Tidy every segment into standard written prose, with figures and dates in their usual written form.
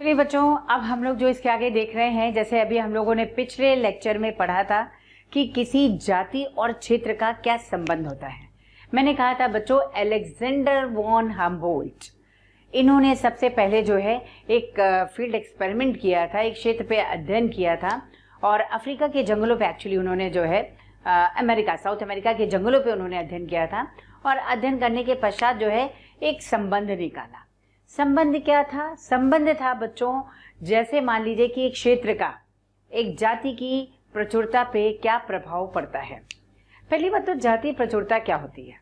चलिए बच्चों, अब हम लोग जो इसके आगे देख रहे हैं, जैसे अभी हम लोगों ने पिछले लेक्चर में पढ़ा था कि किसी जाति और क्षेत्र का क्या संबंध होता है। मैंने कहा था बच्चों, अलेक्जेंडर वॉन हम्बोल्ट, इन्होंने सबसे पहले जो है एक फील्ड एक्सपेरिमेंट किया था, एक क्षेत्र पे अध्ययन किया था और अफ्रीका के जंगलों पे एक्चुअली उन्होंने जो है साउथ अमेरिका के जंगलों पे उन्होंने अध्ययन किया था और अध्ययन करने के पश्चात जो है एक संबंध निकाला। संबंध क्या था? संबंध था बच्चों, जैसे मान लीजिए कि एक क्षेत्र का एक जाति की प्रचुरता पे क्या प्रभाव पड़ता है। पहली बात तो जाति प्रचुरता क्या होती है,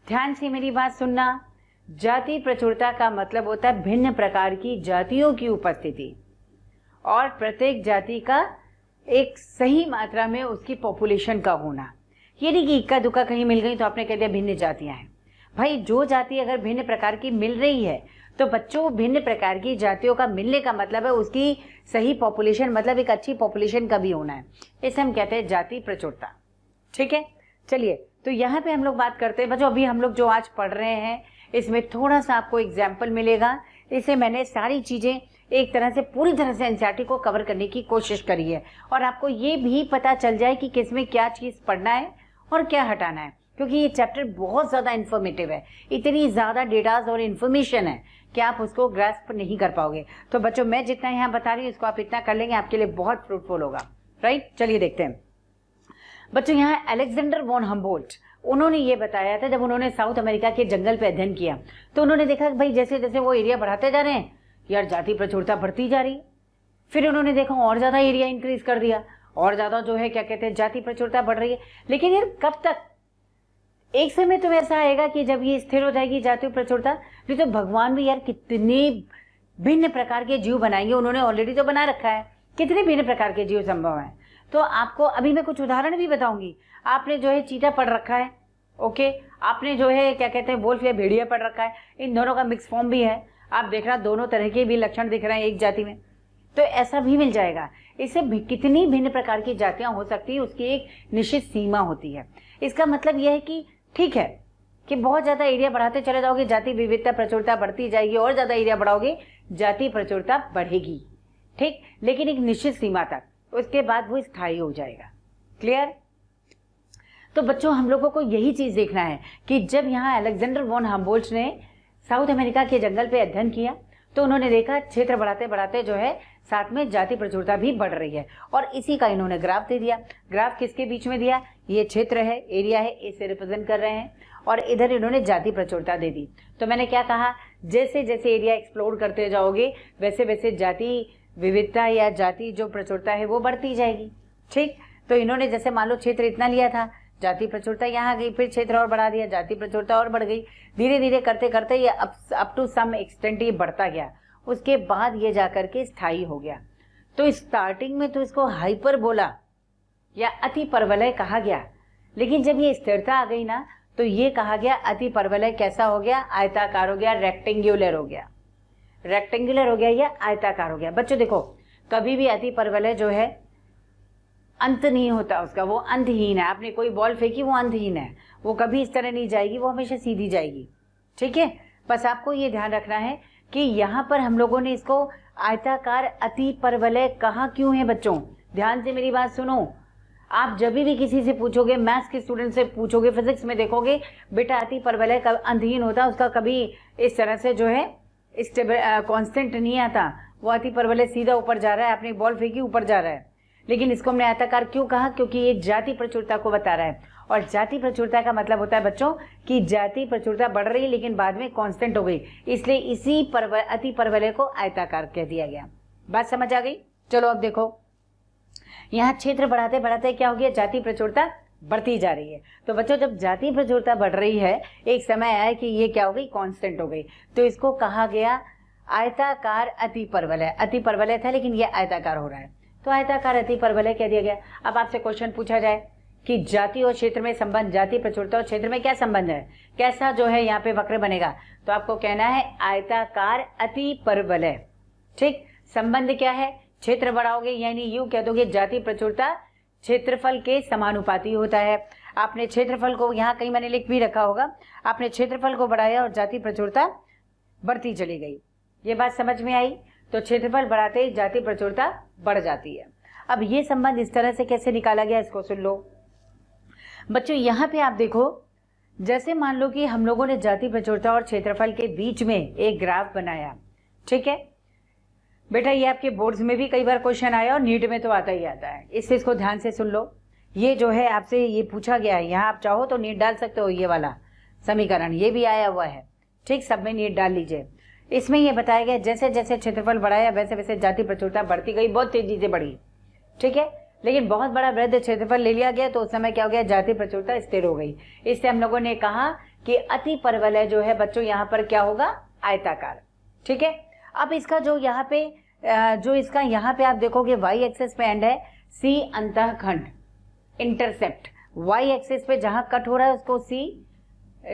ध्यान से मेरी बात सुनना। जाति प्रचुरता का मतलब होता है भिन्न प्रकार की जातियों की उपस्थिति और प्रत्येक जाति का एक सही मात्रा में उसकी पॉपुलेशन का होना। ये नहीं कि इक्का दुक्का कहीं मिल गई तो आपने कह दिया भिन्न जातियां हैं। भाई, जो जाति अगर भिन्न प्रकार की मिल रही है तो बच्चों, भिन्न प्रकार की जातियों का मिलने का मतलब है उसकी सही पॉपुलेशन, मतलब एक अच्छी पॉपुलेशन का भी होना है। इसे हम कहते हैं जाति प्रचुरता। ठीक है, चलिए तो यहाँ पे हम लोग बात करते हैं बच्चों। अभी हम लोग जो आज पढ़ रहे हैं इसमें थोड़ा सा आपको एग्जाम्पल मिलेगा। इसे मैंने सारी चीजें एक तरह से पूरी तरह से एनसीईआरटी को कवर करने की कोशिश करी है और आपको ये भी पता चल जाए कि किसमें क्या चीज पढ़ना है और क्या हटाना है, क्योंकि ये चैप्टर बहुत ज्यादा इन्फॉर्मेटिव है। इतनी ज्यादा डेटाज और इन्फॉर्मेशन है कि आप उसको ग्रास्प नहीं कर पाओगे। तो बच्चों, मैं जितना यहाँ बता रही हूँ इसको आप इतना कर लेंगे, आपके लिए बहुत फ्रूटफुल होगा। राइट, चलिए देखते हैं बच्चों। यहाँ अलेक्जेंडर वॉन हम्बोल्ट, उन्होंने ये बताया था, जब उन्होंने साउथ अमेरिका के जंगल पे अध्ययन किया तो उन्होंने देखा कि भाई जैसे जैसे वो एरिया बढ़ाते जा रहे हैं यार, जाति प्रचुरता बढ़ती जा रही है। फिर उन्होंने देखा और ज्यादा एरिया इंक्रीज कर दिया और ज्यादा जो है क्या कहते हैं जाति प्रचुरता बढ़ रही है। लेकिन यार कब तक? एक समय तो ऐसा आएगा कि जब ये स्थिर हो जाएगी जाति प्रचुरता। नहीं तो भगवान भी यार कितने भिन्न प्रकार के जीव बनाएंगे, उन्होंने ऑलरेडी तो बना रखा है। कितने भिन्न प्रकार के जीव संभव है। तो आपको अभी मैं कुछ उदाहरण भी बताऊंगी। आपने जो है चीता पढ़ रखा है, ओके, आपने जो है क्या कहते हैं वोल्फ या भेड़िया पढ़ रखा है, इन दोनों का मिक्स फॉर्म भी है। आप देख रहा दोनों तरह के भी लक्षण दिख रहे हैं एक जाति में, तो ऐसा भी मिल जाएगा। इससे कितनी भिन्न प्रकार की जातियां हो सकती है उसकी एक निश्चित सीमा होती है। इसका मतलब यह है कि ठीक है कि बहुत ज्यादा एरिया बढ़ाते चले जाओगे, जाति विविधता प्रचुरता बढ़ती जाएगी, और ज्यादा एरिया बढ़ाओगे जाति प्रचुरता बढ़ेगी। ठीक, लेकिन एक निश्चित सीमा तक, उसके बाद वो स्थायी हो जाएगा। क्लियर? तो बच्चों, हम लोगों को यही चीज देखना है कि जब यहाँ अलेक्जेंडर वॉन हम्बोल्ट ने साउथ अमेरिका के जंगल पे अध्ययन किया तो उन्होंने देखा क्षेत्र बढ़ाते बढ़ाते जो है साथ में जाति प्रचुरता भी बढ़ रही है और इसी का इन्होंने ग्राफ दे दिया। ग्राफ किसके बीच में दिया? ये क्षेत्र है, एरिया है, इसे रिप्रेजेंट कर रहे हैं और इधर इन्होंने जाति प्रचुरता दे दी। तो मैंने क्या कहा, जैसे जैसे एरिया एक्सप्लोर करते जाओगे वैसे वैसे जाति विविधता या जाति जो प्रचुरता है वो बढ़ती जाएगी। ठीक, तो इन्होंने जैसे मान लो क्षेत्र इतना लिया था, जाति प्रचुरता यहाँ गई, फिर क्षेत्र और बढ़ा दिया, जाति प्रचुरता और बढ़ गई। धीरे धीरे करते करते ये अप टू सम एक्सटेंट ये बढ़ता गया। उसके बाद ये जाकर के स्थायी हो गया। तो स्टार्टिंग में तो इसको हाइपर बोला या अति परवलय कहा गया, लेकिन जब ये स्थिरता आ गई ना तो ये कहा गया अति परवलय कैसा हो गया? आयताकार हो गया, रेक्टेंगुलर हो गया। रेक्टेंगुलर हो गया या आयताकार हो गया। बच्चों देखो, कभी भी अति परवलय जो है अंत नहीं होता उसका, वो अंतहीन है। आपने कोई बॉल फेंकी, वो अंतहीन है, वो कभी इस तरह नहीं जाएगी, वो हमेशा सीधी जाएगी। ठीक है, बस आपको ये ध्यान रखना है कि यहाँ पर हम लोगों ने इसको आयताकार अति परवलय कहा क्यों है। बच्चों ध्यान से मेरी बात सुनो, आप जब भी किसी से पूछोगे, मैथ्स के स्टूडेंट से पूछोगे, फिजिक्स में देखोगे, बेटा अति परवलय कब अंतहीन होता है, उसका कभी इस तरह से जो है कांस्टेंट नहीं आता, वो अति परवलय सीधा ऊपर जा रहा है, आपने बॉल फेंकी ऊपर जा रहा है। लेकिन इसको हमने आयताकार क्यों कहा? क्योंकि ये जाति प्रचुरता को बता रहा है और जाति प्रचुरता का मतलब होता है बच्चों कि जाति प्रचुरता बढ़ रही है लेकिन बाद में कांस्टेंट हो गई, इसलिए इसी अति परवलय को आयताकार कह दिया गया। बात समझ आ गई? चलो अब देखो, यहाँ क्षेत्र बढ़ाते बढ़ाते क्या हो गया? जाति प्रचुरता बढ़ती जा रही है। तो बच्चों जब जाति प्रचुरता बढ़ रही है, एक समय आया कि ये क्या हो गई? कांस्टेंट हो गई, तो इसको कहा गया आयताकार अति परवलय। अति परवलय था लेकिन ये आयताकार हो रहा है, तो आयताकार अति परवलय कह दिया गया। अब आपसे क्वेश्चन पूछा जाए कि जाति और क्षेत्र में संबंध, जाति प्रचुरता और क्षेत्र में क्या संबंध है, कैसा जो है यहाँ पे वक्र बनेगा, तो आपको कहना है आयताकार अति परवलय। ठीक, संबंध क्या है? क्षेत्र बढ़ाओगे यानी यूं कह दोगे जाति प्रचुरता क्षेत्रफल के समानुपाती होता है। आपने क्षेत्रफल को, यहाँ कहीं मैंने लिख भी रखा होगा, आपने क्षेत्रफल को बढ़ाया और जाति प्रचुरता बढ़ती चली गई। ये बात समझ में आई? तो क्षेत्रफल बढ़ाते ही जाति प्रचुरता बढ़ जाती है। अब ये संबंध इस तरह से कैसे निकाला गया, इसको सुन लो बच्चों। यहाँ पे आप देखो, जैसे मान लो कि हम लोगों ने जाति प्रचुरता और क्षेत्रफल के बीच में एक ग्राफ बनाया, ठीक है बेटा। ये आपके बोर्ड्स में भी कई बार क्वेश्चन आया और नीट में तो आता ही आता है, इससे इसको ध्यान से सुन लो। ये जो है आपसे ये पूछा गया है, यहाँ आप चाहो तो नीट डाल सकते हो, ये वाला समीकरण ये भी आया हुआ है, ठीक, सब में नीट डाल लीजिए। इसमें ये बताया गया जैसे जैसे क्षेत्रफल बढ़ाया वैसे वैसे जाति प्रचुरता बढ़ती गई, बहुत तेजी से बढ़ी, ठीक है। लेकिन बहुत बड़ा वृहद क्षेत्रफल ले लिया गया तो उस समय क्या हो गया, जाति प्रचुरता स्थिर हो गई। इससे हम लोगों ने कहा कि अति परवलय जो है बच्चों यहाँ पर क्या होगा, आयताकार, ठीक है। अब इसका जो यहाँ पे इसका यहाँ पे आप देखोगे वाई एक्सिस पे एंड है, सी अंतःखंड इंटरसेप्ट, वाई एक्सिस पे जहां कट हो रहा है उसको सी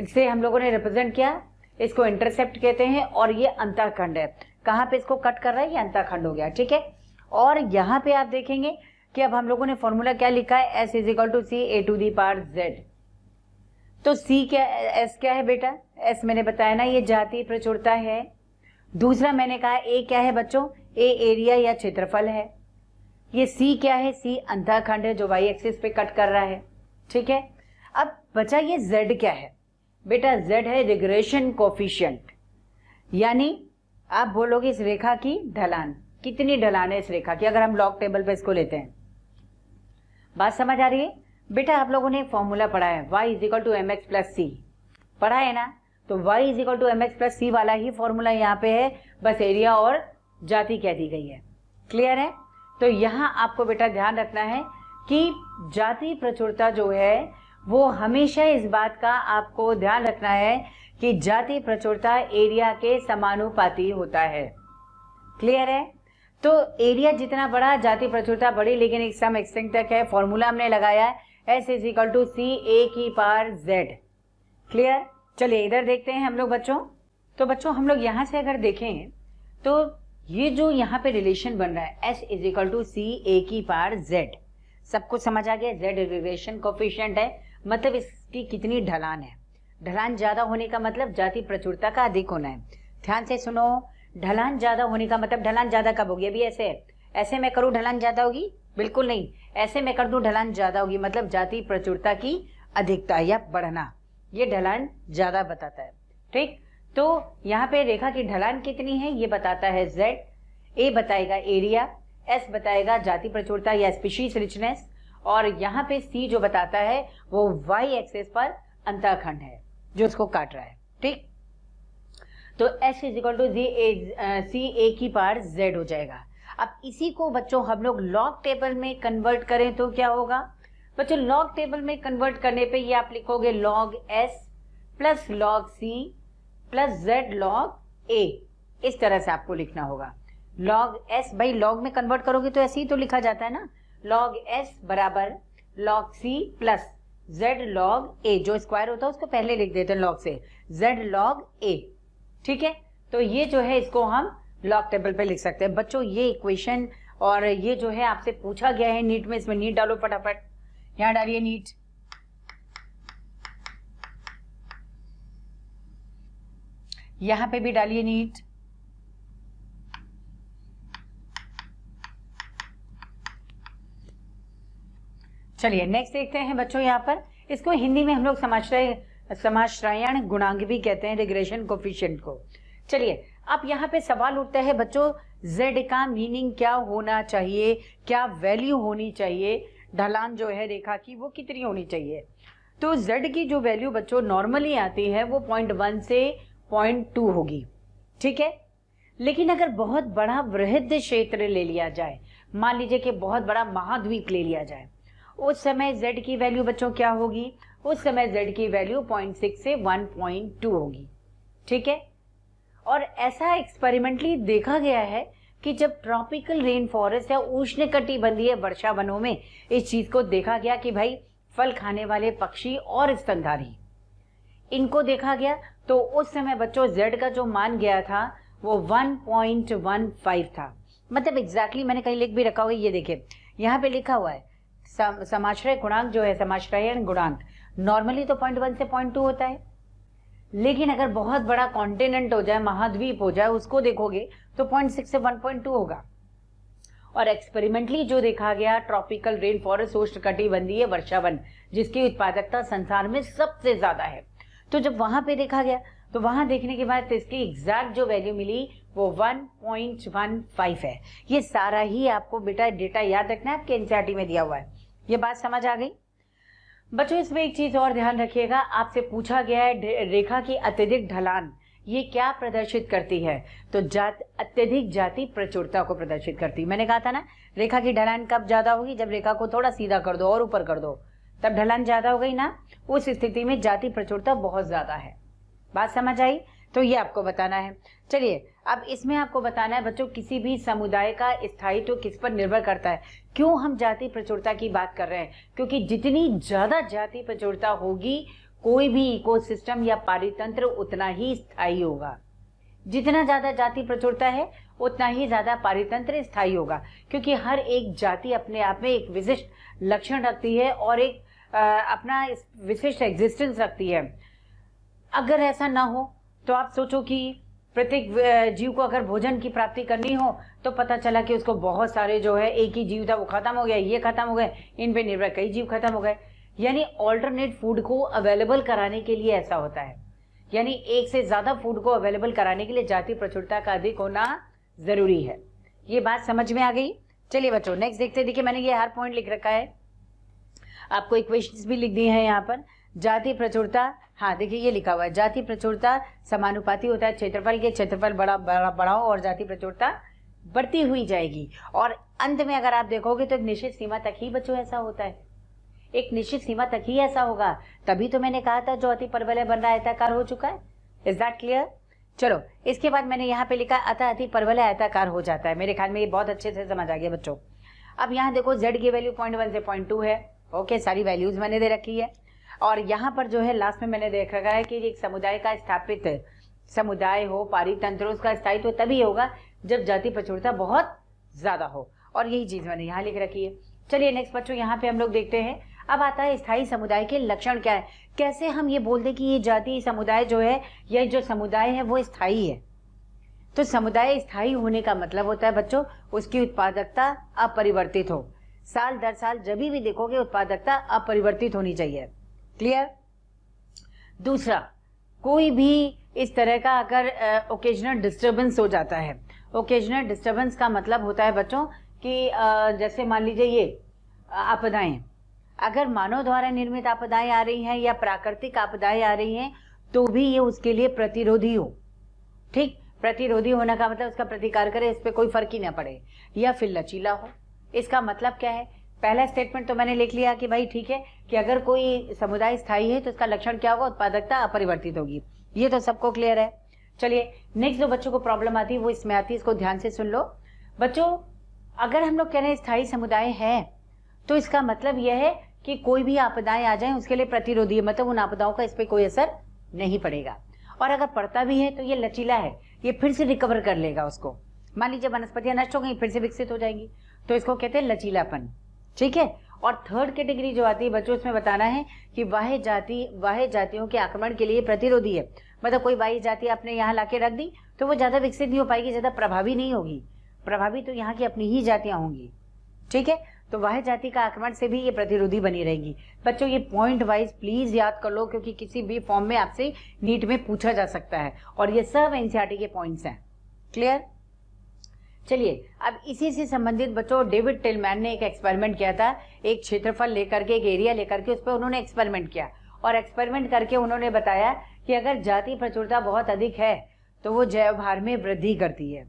से हम लोगों ने रिप्रेजेंट किया, इसको इंटरसेप्ट कहते हैं। और ये अंतःखंड है, कहाँ पे इसको कट कर रहा है, ये अंतःखंड हो गया, ठीक है। और यहाँ पे आप देखेंगे कि अब हम लोगों ने फॉर्मूला क्या लिखा है, S is equal to C A to the power Z. तो सी क्या, एस क्या है बेटा, एस मैंने बताया ना ये जाति प्रचुरता है। दूसरा मैंने कहा ए क्या है बच्चों, ए एरिया या क्षेत्रफल है। ये सी क्या है, सी अंतःखंड है जो वाई एक्सिस पे कट कर रहा है, ठीक है। अब बचा ये जेड क्या है बेटा, जेड है रिग्रेशन कोफिशिएंट, यानी आप बोलोगे इस रेखा की ढलान, कितनी ढलान है इस रेखा की, अगर हम लॉग टेबल पे इसको लेते हैं। बात समझ आ रही है बेटा? आप लोगों ने फॉर्मूला पढ़ा है y is equal to m x plus c, पढ़ा है ना? तो y is equal to m x plus c वाला ही फॉर्मूला यहाँ पे है, बस एरिया और जाति कह दी गई है। क्लियर है? तो यहाँ आपको बेटा ध्यान रखना है कि जाति प्रचुरता जो है वो हमेशा इस बात का आपको ध्यान रखना है कि जाति प्रचुरता एरिया के समानुपाती होता है। क्लियर है? तो एरिया जितना बड़ा जाति प्रचुरता बड़ी, लेकिन एक सम एक्सटेंट तक है। फॉर्मूला हमने लगाया है S is equal to C ए की पावर जेड। क्लियर? चलिए इधर देखते हैं हम लोग बच्चों। तो बच्चों हम लोग यहाँ से अगर देखें तो ये जो यहाँ पे रिलेशन बन रहा है S is equal to C ए की पावर जेड, सब कुछ समझ आ गया। जेड रिग्रेशन कोफिशिएंट है, मतलब इसकी कितनी ढलान है। ढलान ज्यादा होने का मतलब जाति प्रचुरता का अधिक होना है। ध्यान से सुनो, ढलान ज्यादा होने का मतलब, ढलान ज्यादा कब होगी? अभी ऐसे मैं करूँ ढलान ज्यादा होगी? बिल्कुल नहीं। ऐसे मैं कर दूं ढलान ज्यादा होगी, मतलब जाति प्रचुरता की अधिकता या बढ़ना, ये ढलान ज्यादा बताता है। ठीक, तो यहाँ पे रेखा की ढलान कितनी है ये बताता है जेड, ए बताएगा एरिया, एस बताएगा जाति प्रचुरता या स्पीशीज रिचनेस, और यहाँ पे सी जो बताता है वो वाई एक्सिस पर अंतःखंड है जो इसको काट रहा है। ठीक, तो S is equal to C ए की पावर जेड हो जाएगा। अब इसी को बच्चों हम लोग लॉग टेबल में कन्वर्ट करें तो क्या होगा बच्चों? लॉग टेबल में कन्वर्ट करने पे ये आप लिखोगे log s plus log c plus z log a, इस तरह से आपको लिखना होगा। लॉग एस, भाई लॉग में कन्वर्ट करोगे तो ऐसे ही तो लिखा जाता है ना, लॉग एस बराबर log c plus z log a, जो स्क्वायर होता है उसको पहले लिख देते हैं लॉग से, जेड लॉग ए। ठीक है, तो ये जो है इसको हम लॉग टेबल पे लिख सकते हैं। बच्चों ये इक्वेशन और ये जो है आपसे पूछा गया है नीट में, इसमें नीट डालो फटाफट, यहां डालिए नीट। यहां पे भी डालिए नीट। चलिए नेक्स्ट देखते हैं बच्चों, यहाँ पर इसको हिंदी में हम लोग समाश्रयण गुणांक भी कहते हैं, रिग्रेशन कोफिशिएंट को। चलिए अब यहाँ पे सवाल उठता है बच्चों, z का मीनिंग क्या होना चाहिए, क्या वैल्यू होनी चाहिए, ढलान जो है रेखा की वो कितनी होनी चाहिए? तो z की जो वैल्यू बच्चों नॉर्मली आती है वो 0.1 से 0.2 होगी। ठीक है, लेकिन अगर बहुत बड़ा वृहद क्षेत्र ले लिया जाए, मान लीजिए कि बहुत बड़ा महाद्वीप ले लिया जाए, उस समय z की वैल्यू बच्चों क्या होगी? उस समय z की वैल्यू 0.6 से 1.2 होगी। ठीक है, और ऐसा एक्सपेरिमेंटली देखा गया है कि जब ट्रॉपिकल रेन फॉरेस्ट या उष्णकटिबंधीय वर्षा वनों में इस चीज को देखा गया कि भाई फल खाने वाले पक्षी और स्तनधारी, इनको देखा गया, तो उस समय बच्चों z का जो मान गया था वो 1.15 था। मतलब एग्जैक्टली मैंने कहीं लिख भी रखा होगा, ये देखिए यहाँ पे लिखा हुआ है समाश्रय गुणांक जो है, समाश्रयन गुणांक नॉर्मली तो 0.1 से 0.2 होता है, लेकिन अगर बहुत बड़ा कॉन्टिनेंट हो जाए, महाद्वीप हो जाए, उसको देखोगे तो 0.6 से 1.2 होगा। और एक्सपेरिमेंटली जो देखा गया, ट्रॉपिकल रेन फॉरेस्ट, उष्णकटिबंधीय वर्षावन, जिसकी उत्पादकता संसार में सबसे ज्यादा है, तो जब वहां पे देखा गया तो वहां देखने के बाद इसकी एग्जैक्ट जो वैल्यू मिली वो 1.15 है। ये सारा ही आपको बेटा डेटा याद रखना है, आपके एनसीईआरटी में दिया हुआ है। ये बात समझ आ गई बच्चों? इसमें एक चीज और ध्यान रखिएगा, आपसे पूछा गया है रेखा की अत्यधिक ढलान ये क्या प्रदर्शित करती है? तो अत्यधिक जाति प्रचुरता को प्रदर्शित करती है। मैंने कहा था ना, रेखा की ढलान कब ज्यादा होगी? जब रेखा को थोड़ा सीधा कर दो और ऊपर कर दो, तब ढलान ज्यादा हो गई ना। उस स्थिति में जाति प्रचुरता बहुत ज्यादा है। बात समझ आई? तो ये आपको बताना है। चलिए अब इसमें आपको बताना है बच्चों, किसी भी समुदाय का स्थायित्व तो किस पर निर्भर करता है। क्यों हम जाति प्रचुरता की बात कर रहे हैं? क्योंकि जितनी ज्यादा जाति प्रचुरता होगी, कोई भी इकोसिस्टम या पारितंत्र उतना ही स्थायी होगा। जितना ज्यादा जाति प्रचुरता है उतना ही ज्यादा पारितंत्र स्थायी होगा, क्योंकि हर एक जाति अपने आप में एक विशिष्ट लक्षण रखती है और एक अपना विशिष्ट एग्जिस्टेंस रखती है। अगर ऐसा ना हो तो आप सोचो कि प्रत्येक जीव को अगर भोजन की प्राप्ति करनी हो तो पता चला कि उसको बहुत सारे जो है, एक ही जीव था वो खत्म हो गया, ये खत्म हो गए, इन पे निर्भर कई जीव खत्म हो गए। यानी ऑल्टरनेट फूड को अवेलेबल कराने के लिए ऐसा होता है, यानी एक से ज्यादा फूड को अवेलेबल कराने के लिए जाति प्रचुरता का अधिक होना जरूरी है। ये बात समझ में आ गई? चलिए बच्चों नेक्स्ट देखते हैं। देखिए मैंने ये हर पॉइंट लिख रखा है, आपको इक्वेशंस भी लिख दी हैं यहाँ पर। जाति प्रचुरता, हाँ देखिए ये लिखा हुआ है, जाति प्रचुरता समानुपाती होता है क्षेत्रफल के। क्षेत्रफल बड़ा हो और जाति प्रचुरता बढ़ती हुई जाएगी। और अंत में अगर आप देखोगे तो एक निश्चित सीमा तक ही बच्चों ऐसा होता है, एक निश्चित सीमा तक ही ऐसा होगा। तभी तो मैंने कहा था जो अति परवलय बन रहा है आयताकार हो चुका है। Is that clear? चलो इसके बाद मैंने यहाँ पे लिखा अतः अति परवलय आयताकार हो जाता है। मेरे ख्याल में ये बहुत अच्छे से समझ आ गया बच्चों। अब यहाँ देखो z की वैल्यू 0.1 से 0.2 है। ओके, सारी वैल्यूज मैंने दे रखी है। और यहाँ पर जो है लास्ट में मैंने देख रखा है कि एक समुदाय का स्थापित समुदाय हो, पारितंत्र, उसका स्थायित्व तो तभी होगा जब जाति प्रचुरता बहुत ज्यादा हो। और यही चीज मैंने यहाँ लिख रखी है। चलिए नेक्स्ट बच्चों यहाँ पे हम लोग देखते हैं। अब आता है स्थायी समुदाय के लक्षण क्या है। कैसे हम ये बोल दें कि ये जाति समुदाय जो है, यह जो समुदाय है वो स्थायी है? तो समुदाय स्थायी होने का मतलब होता है बच्चों उसकी उत्पादकता अपरिवर्तित हो। साल दर साल जब भी देखोगे उत्पादकता अपरिवर्तित होनी चाहिए। क्लियर? दूसरा, कोई भी इस तरह का अगर ओकेजनल डिस्टर्बेंस हो जाता है, ओकेजनल डिस्टर्बेंस का मतलब होता है बच्चों कि जैसे मान लीजिए ये आपदाएं, अगर मानव द्वारा निर्मित आपदाएं आ रही हैं या प्राकृतिक आपदाएं आ रही हैं तो भी ये उसके लिए प्रतिरोधी हो। ठीक, प्रतिरोधी होने का मतलब उसका प्रतिकार करे, इस पर कोई फर्क ही ना पड़े, या फिर लचीला हो। इसका मतलब क्या है? पहला स्टेटमेंट तो मैंने लिख लिया कि भाई ठीक है कि अगर कोई समुदाय स्थायी है तो उसका लक्षण क्या होगा? उत्पादकता अपरिवर्तित होगी। ये तो सबको क्लियर है। चलिए नेक्स्ट जो बच्चों को प्रॉब्लम आती है वो इसमें आती है, इसको ध्यान से सुन लो बच्चों। अगर हम लोग कह रहे हैं स्थायी समुदाय है तो इसका मतलब यह है कि कोई भी आपदाएं आ जाएं उसके लिए प्रतिरोधी है, मतलब उन आपदाओं का इस पर कोई असर नहीं पड़ेगा। और अगर पड़ता भी है तो ये लचीला है, ये फिर से रिकवर कर लेगा उसको। मान लीजिए वनस्पतियां नष्ट हो गई, फिर से विकसित हो जाएंगी, तो इसको कहते हैं लचीलापन। ठीक है। और थर्ड कैटेगरी जो आती है बच्चों, इसमें बताना है कि बाह्य जातियों के आक्रमण के लिए प्रतिरोधी है। मतलब कोई बाह्य जाति आपने यहाँ लाके रख दी तो वो ज्यादा विकसित नहीं हो पाएगी, ज्यादा प्रभावी नहीं होगी। प्रभावी तो यहाँ की अपनी ही जातियां होंगी। ठीक है, तो बाह्य जाति का आक्रमण से भी ये प्रतिरोधी बनी रहेगी। बच्चों ये पॉइंट वाइज प्लीज याद कर लो, क्योंकि किसी भी फॉर्म में आपसे नीट में पूछा जा सकता है और ये सब एनसीईआरटी के पॉइंट्स हैं। क्लियर? चलिए अब इसी से संबंधित बच्चों डेविड टिलमैन ने एक एक्सपेरिमेंट किया था। एक क्षेत्रफल लेकर के, एक एरिया लेकर के उस पर उन्होंने एक्सपेरिमेंट किया और एक्सपेरिमेंट करके उन्होंने बताया कि अगर जाति प्रचुरता बहुत अधिक है तो वो जैव भार में वृद्धि करती है।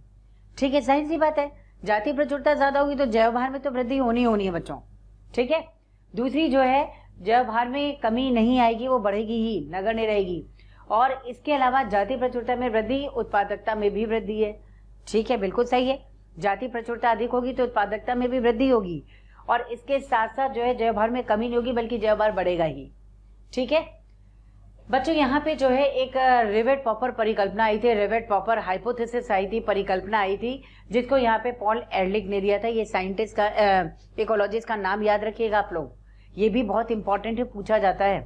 ठीक है, सही सी बात है। जाति प्रचुरता ज्यादा होगी तो जैव भार में तो वृद्धि होनी है बच्चों। ठीक है। दूसरी जो है, जैव भार में कमी नहीं आएगी, वो बढ़ेगी ही, नगण्य रहेगी। और इसके अलावा जाति प्रचुरता में वृद्धि, उत्पादकता में भी वृद्धि है। ठीक है, बिल्कुल सही है। जाति प्रचुरता अधिक होगी तो उत्पादकता में भी वृद्धि होगी और इसके साथ साथ जो है जैव भार में कमी नहीं होगी बल्कि जैव भार बढ़ेगा ही। ठीक है। बच्चों यहाँ पे जो है एक रिवेट पॉपर परिकल्पना आई थी, रिवेट पॉपर हाइपोथेसिस आई थी, परिकल्पना आई थी, जिसको यहाँ पे पॉल एरलिख ने दिया था। ये साइंटिस्ट का इकोलॉजिस्ट का नाम याद रखिएगा आप लोग, ये भी बहुत इंपॉर्टेंट है, पूछा जाता है।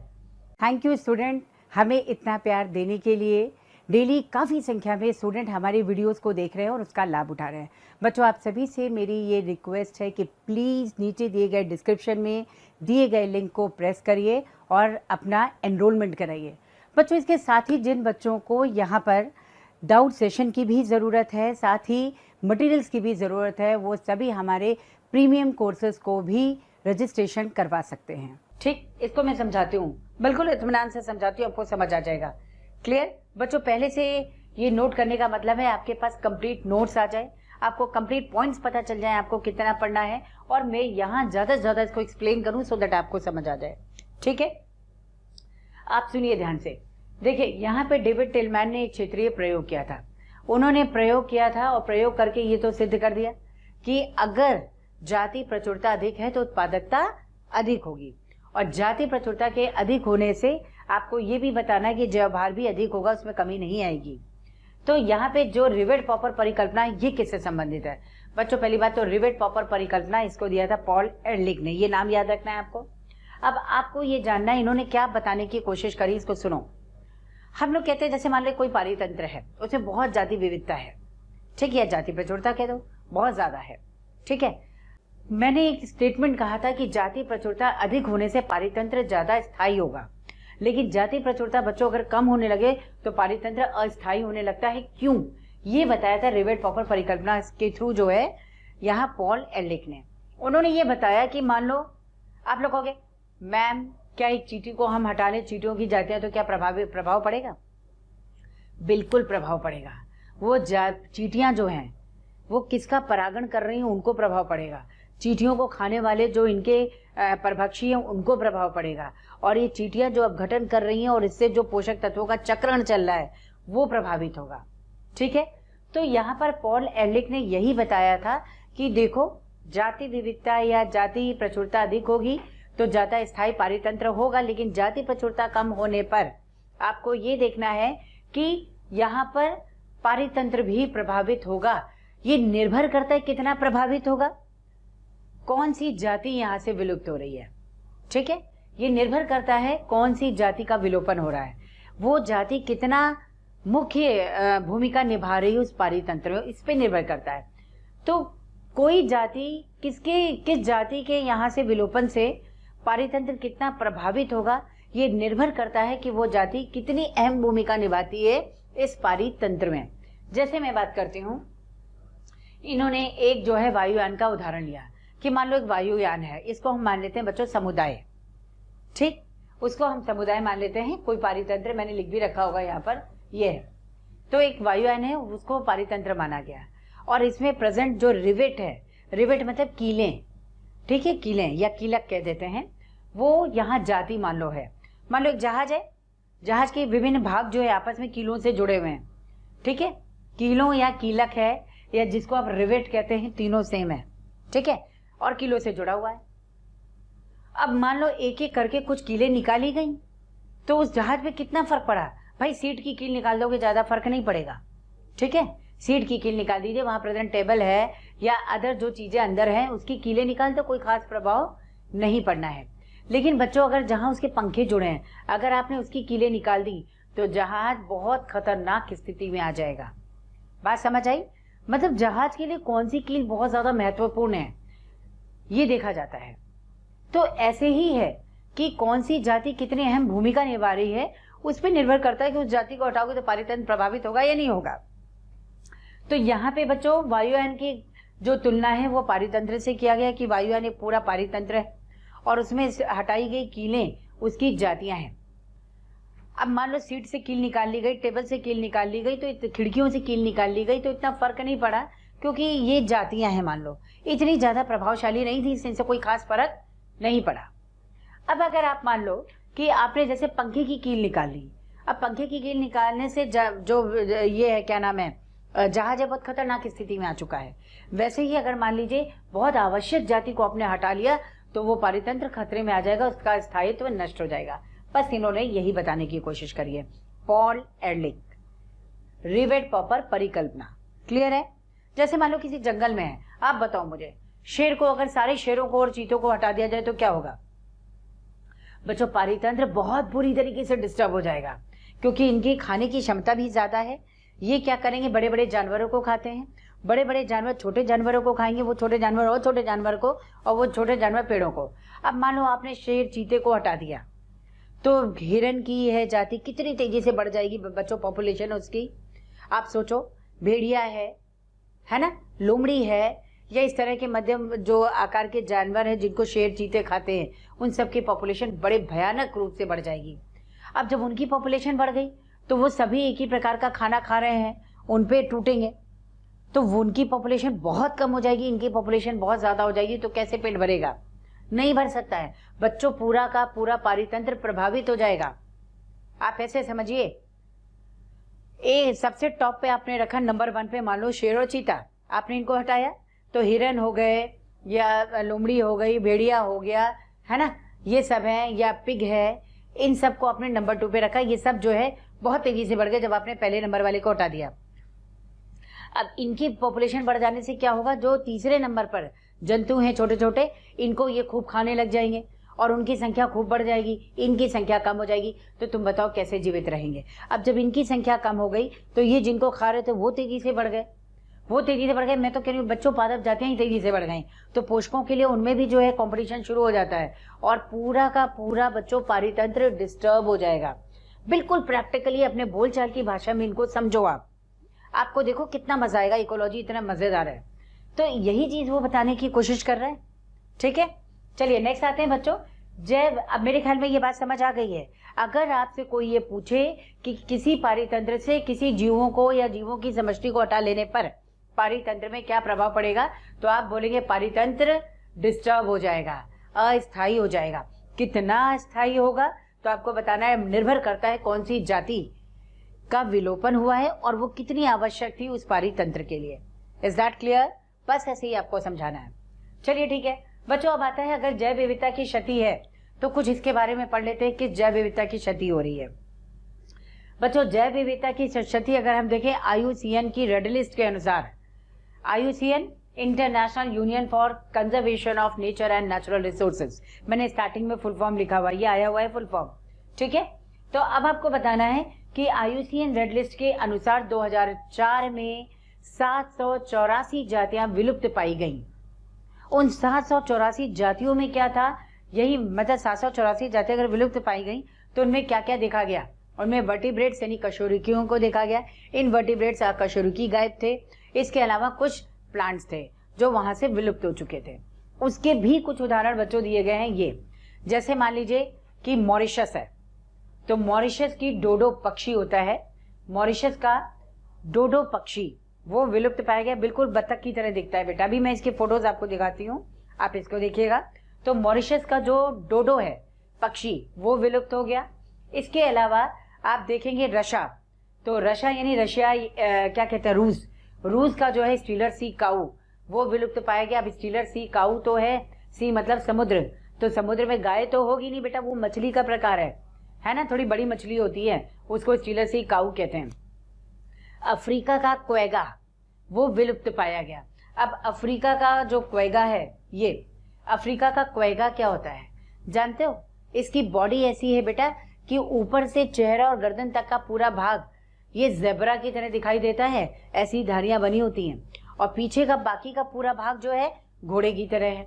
थैंक यू स्टूडेंट, हमें इतना प्यार देने के लिए। डेली काफ़ी संख्या में स्टूडेंट हमारी वीडियोस को देख रहे हैं और उसका लाभ उठा रहे हैं। बच्चों, आप सभी से मेरी ये रिक्वेस्ट है कि प्लीज़ नीचे दिए गए डिस्क्रिप्शन में दिए गए लिंक को प्रेस करिए और अपना एनरोलमेंट कराइए। बच्चों, इसके साथ ही जिन बच्चों को यहाँ पर डाउट सेशन की भी ज़रूरत है, साथ ही मटेरियल्स की भी ज़रूरत है, वो सभी हमारे प्रीमियम कोर्सेज को भी रजिस्ट्रेशन करवा सकते हैं। ठीक, इसको मैं समझाती हूँ, बिल्कुल इत्मीनान से समझाती हूँ, आपको समझ आ जाएगा। क्लियर बच्चों? पहले से ये नोट करने का मतलब है आपके पास कंप्लीट नोट्स आ जाए, आपको कंप्लीट पॉइंट्स पता चल जाए आपको कितना पढ़ना है, और मैं यहाँ ज़्यादा से ज़्यादा इसको एक्सप्लेन करूँ सो दैट आपको समझ आ जाए। ठीक है, आप सुनिए ध्यान से। देखिए, यहाँ पे डेविड टिलमैन ने एक क्षेत्रीय प्रयोग किया था। उन्होंने प्रयोग किया था और प्रयोग करके ये तो सिद्ध कर दिया कि अगर जाति प्रचुरता अधिक है तो उत्पादकता अधिक होगी, और जाति प्रचुरता के अधिक होने से आपको ये भी बताना है कि जयभार भी अधिक होगा, उसमें कमी नहीं आएगी। तो यहाँ पे जो रिवेट पॉपर परिकल्पना है, ये किससे संबंधित है? बच्चों, पहली बात तो रिवेट पॉपर परिकल्पना इसको दिया था पॉल एरलिख ने, ये नाम याद रखना है आपको। अब आपको ये जानना है इन्होंने क्या बताने की कोशिश करी, इसको सुनो। हम लोग कहते हैं जैसे मान लो कोई पारितंत्र है, उसमें बहुत जाति विविधता है, ठीक है, जाति प्रचुरता कह दो, बहुत ज्यादा है। ठीक है, मैंने एक स्टेटमेंट कहा था कि जाति प्रचुरता अधिक होने से पारितंत्र ज्यादा स्थायी होगा, लेकिन जाति प्रचुरता बच्चों अगर कम होने लगे तो पारितंत्र अस्थायी होने लगता है। क्यों? ये बताया था रिवेट पॉपर परिकल्पना के थ्रू जो है यहाँ पॉल एरलिख ने। उन्होंने ये बताया कि मान लो आप लोग कहोगे मैम क्या एक चींटी को हम हटा लें, चींटियों की जातियां, तो क्या प्रभाव पड़ेगा? बिल्कुल प्रभाव पड़ेगा। वो चींटियां जो हैं वो किसका परागण कर रही हैं उनको प्रभाव पड़ेगा, चींटियों को खाने वाले जो इनके परभक्षी हैं उनको प्रभाव पड़ेगा, और ये चींटियां जो अपघटन कर रही हैं और इससे जो पोषक तत्वों का चक्रण चल रहा है वो प्रभावित होगा। ठीक है, तो यहाँ पर पॉल एरलिख ने यही बताया था कि देखो जाति विविधता या जाति प्रचुरता अधिक होगी तो ज्यादा स्थायी पारितंत्र होगा, लेकिन जाति प्रचुरता कम होने पर आपको ये देखना है कि यहाँ पर पारितंत्र भी प्रभावित होगा। ये निर्भर करता है कितना प्रभावित होगा, कौन सी जाति यहाँ से विलुप्त हो रही है। ठीक है, ये निर्भर करता है कौन सी जाति का विलोपन हो रहा है, वो जाति कितना मुख्य भूमिका निभा रही है उस पारितंत्र में, इस पे निर्भर करता है। तो कोई जाति किस जाति के यहाँ से विलोपन से पारितंत्र कितना प्रभावित होगा, ये निर्भर करता है कि वो जाति कितनी अहम भूमिका निभाती है इस पारितंत्र में। जैसे मैं बात करती हूँ, इन्होंने एक जो है वायुयान का उदाहरण लिया कि मान लो एक वायुयान है, इसको हम मान लेते हैं बच्चों समुदाय। ठीक, उसको हम समुदाय मान लेते हैं। कोई पारितंत्र मैंने लिख भी रखा होगा यहाँ पर, ये है। तो एक वायुयान है, उसको पारितंत्र माना गया, और इसमें प्रेजेंट जो रिवेट है, रिवेट मतलब कीलें, ठीक है, कीलें या कीलक कह देते हैं, वो यहाँ जाति मान लो है। मान लो एक जहाज है, जहाज के विभिन्न भाग जो है आपस में कीलों से जुड़े हुए हैं। ठीक है, कीलों या कीलक है या जिसको आप रिवेट कहते हैं, तीनों सेम है। ठीक है, और कीलों से जुड़ा हुआ है। अब मान लो एक एक करके कुछ कीलें निकाली गई तो उस जहाज में कितना फर्क पड़ा? भाई सीट की कील निकाल दोगे ज्यादा फर्क नहीं पड़ेगा। ठीक है, सीट की कील निकाल दीजिए, वहां प्रेजेंट टेबल है या अदर जो चीजें अंदर हैं उसकी कीलें निकाल दो, कोई खास प्रभाव नहीं पड़ना है। लेकिन बच्चों अगर जहां उसके पंखे जुड़े हैं, अगर आपने उसकी कीलें निकाल दी तो जहाज बहुत खतरनाक स्थिति में आ जाएगा। बात समझ आई? मतलब जहाज के लिए कौन सी कील बहुत ज्यादा महत्वपूर्ण है ये देखा जाता है। तो ऐसे ही है कि कौन सी जाति कितनी अहम भूमिका निभा रही है उस पर निर्भर करता है कि उस जाति को हटाओगे तो पारितंत्र प्रभावित होगा या नहीं होगा। तो यहाँ पे बच्चों वायुयान की जो तुलना है वो पारितंत्र से किया गया कि वायुयान एक पूरा पारितंत्र है और उसमें हटाई गई कीलें उसकी जातियां हैं। अब मान लो सीट से कील निकाल ली गई, टेबल से कील निकाल ली गई, तो खिड़कियों से कील निकाल ली गई, तो इतना फर्क नहीं पड़ा क्योंकि ये जातियां हैं, मान लो इतनी ज्यादा प्रभावशाली नहीं थी, इससे कोई खास फर्क नहीं पड़ा। अब अगर आप मान लो कि आपने जैसे पंखे की कील निकाल ली, अब पंखे की कील निकालने से जो ये है क्या नाम है जहाज है बहुत खतरनाक स्थिति में आ चुका है। वैसे ही अगर मान लीजिए बहुत आवश्यक जाति को आपने हटा लिया तो वो पारितंत्र खतरे में आ जाएगा, उसका स्थायित्व नष्ट हो जाएगा। बस इन्होंने यही बताने की कोशिश करी है। पॉल एरलिंग, रिवेट पॉपर परिकल्पना। क्लियर है? जैसे मान लो किसी जंगल में है, आप बताओ मुझे, शेर को अगर सारे शेरों को और चीतों को हटा दिया जाए तो क्या होगा? बच्चों, पारितंत्र बहुत बुरी तरीके से डिस्टर्ब हो जाएगा, क्योंकि इनकी खाने की क्षमता भी ज्यादा है। ये क्या करेंगे, बड़े बड़े जानवरों को खाते हैं, बड़े बड़े जानवर छोटे जानवरों को खाएंगे, वो छोटे जानवर और छोटे जानवर को, और वो छोटे जानवर पेड़ों को। अब मान लो आपने शेर चीते को हटा दिया, तो हिरन की है जाति कितनी तेजी से बढ़ जाएगी बच्चों, पॉपुलेशन उसकी। आप सोचो, भेड़िया है ना, लोमड़ी है, या इस तरह के मध्यम जो आकार के जानवर हैं जिनको शेर चीते खाते हैं, उन सब की पॉपुलेशन बड़े भयानक रूप से बढ़ जाएगी। अब जब उनकी पॉपुलेशन बढ़ गई तो वो सभी एक ही प्रकार का खाना खा रहे हैं, उन पे टूटेंगे, तो उनकी पॉपुलेशन बहुत कम हो जाएगी, इनकी पॉपुलेशन बहुत ज्यादा हो जाएगी। तो कैसे पेट भरेगा? नहीं भर सकता है बच्चों, पूरा का पूरा पारितंत्र प्रभावित हो जाएगा। आप ऐसे समझिए, सबसे टॉप पे आपने रखा, नंबर 1 पे मान लो शेर और चीता, आपने इनको हटाया तो हिरन हो गए, या लोमड़ी हो गई, भेड़िया हो गया, है ना, ये सब है, या पिग है, इन सब को आपने नंबर 2 पे रखा। ये सब जो है बहुत तेजी से बढ़ गए जब आपने पहले नंबर वाले को हटा दिया। अब इनकी पॉपुलेशन बढ़ जाने से क्या होगा, जो तीसरे नंबर पर जंतु हैं छोटे छोटे, इनको ये खूब खाने लग जाएंगे और उनकी संख्या खूब बढ़ जाएगी, इनकी संख्या कम हो जाएगी। तो तुम बताओ कैसे जीवित रहेंगे? अब जब इनकी संख्या कम हो गई तो ये जिनको खा रहे थे वो तेजी से बढ़ गए, वो तेजी से बढ़ गए। मैं तो कह रही हूँ बच्चों, पादप जातियां ही तेजी से बढ़ गई, तो पोषकों के लिए उनमें भी जो है कंपटीशन शुरू हो जाता है, और पूरा का पूरा बच्चों पारितंत्र डिस्टर्ब हो जाएगा। बिल्कुल प्रैक्टिकली अपने बोलचाल की भाषा में इनको समझो। आपको देखो कितना मजा आएगा, इकोलॉजी इतना मजेदार है। तो यही चीज वो बताने की कोशिश कर रहे हैं। ठीक है, चलिए नेक्स्ट आते हैं बच्चों। जैव, अब मेरे ख्याल में ये बात समझ आ गई है। अगर आपसे कोई ये पूछे कि किसी पारितंत्र से किसी जीवों को या जीवों की समष्टि को हटा लेने पर पारितंत्र में क्या प्रभाव पड़ेगा, तो आप बोलेंगे पारितंत्र डिस्टर्ब हो जाएगा, अस्थायी हो जाएगा। कितना अस्थायी होगा तो आपको बताना है, निर्भर करता है कौन सी जाति का विलोपन हुआ है और वो कितनी आवश्यक थी उस पारितंत्र के लिए। Is that clear? बस ऐसे ही आपको समझाना है। चलिए ठीक है बच्चों, अब आता है अगर जैव विविधता की क्षति है तो कुछ इसके बारे में पढ़ लेते हैं कि जैव विविधता की क्षति हो रही है। बच्चों, जैव विविधता की क्षति अगर हम देखें IUCN की रेड लिस्ट के अनुसार, IUCN international union for conservation of nature and natural resources, मैंने स्टार्टिंग में फुल फॉर्म लिखा हुआ, ये आया हुआ है फुल फॉर्म। ठीक है, तो अब आपको बताना है कि IUCN रेड लिस्ट के अनुसार 2004 में 784 जातियां विलुप्त पाई गईं। उन 784 जातियों में क्या था, यही मतलब 784 जातियां अगर विलुप्त पाई गई तो उनमें क्या क्या देखा गया? उनमें वर्टिब्रेट्स यानी कशेरुकियों को देखा गया। इन वर्टिब्रेट्स कशेरुकी गायब थे। इसके अलावा कुछ प्लांट्स थे जो वहां से विलुप्त हो चुके थे। उसके भी कुछ उदाहरण बच्चों दिए गए हैं। ये जैसे मान लीजिए कि मॉरिशस है, तो मॉरिशस की डोडो पक्षी होता है, मॉरिशस का डोडो पक्षी वो विलुप्त पाया गया, बिल्कुल बत्तख की तरह दिखता है बेटा। अभी मैं इसके फोटोज आपको दिखाती हूँ, आप इसको देखिएगा। तो मॉरिशस का जो डोडो है पक्षी वो विलुप्त हो गया। इसके अलावा आप देखेंगे रशा, तो रशा यानी रशिया क्या कहते हैं, रूस का जो है स्टीलर सी काऊ वो विलुप्त पाया गया। अब स्टीलर सी काऊ तो है, सी मतलब समुद्र, तो समुद्र में गाय तो होगी नहीं बेटा, वो मछली का प्रकार है ना, थोड़ी बड़ी मछली होती है, उसको स्टीलर सी काऊ कहते हैं। अफ्रीका का क्वेगा वो विलुप्त पाया गया। अब अफ्रीका का जो क्वेगा है, ये अफ्रीका का क्वेगा क्या होता है जानते हो? इसकी बॉडी ऐसी है बेटा कि ऊपर से चेहरा और गर्दन तक का पूरा भाग ये जेब्रा की तरह दिखाई देता है, ऐसी धारियां बनी होती हैं, और पीछे का बाकी का पूरा भाग जो है घोड़े की तरह है।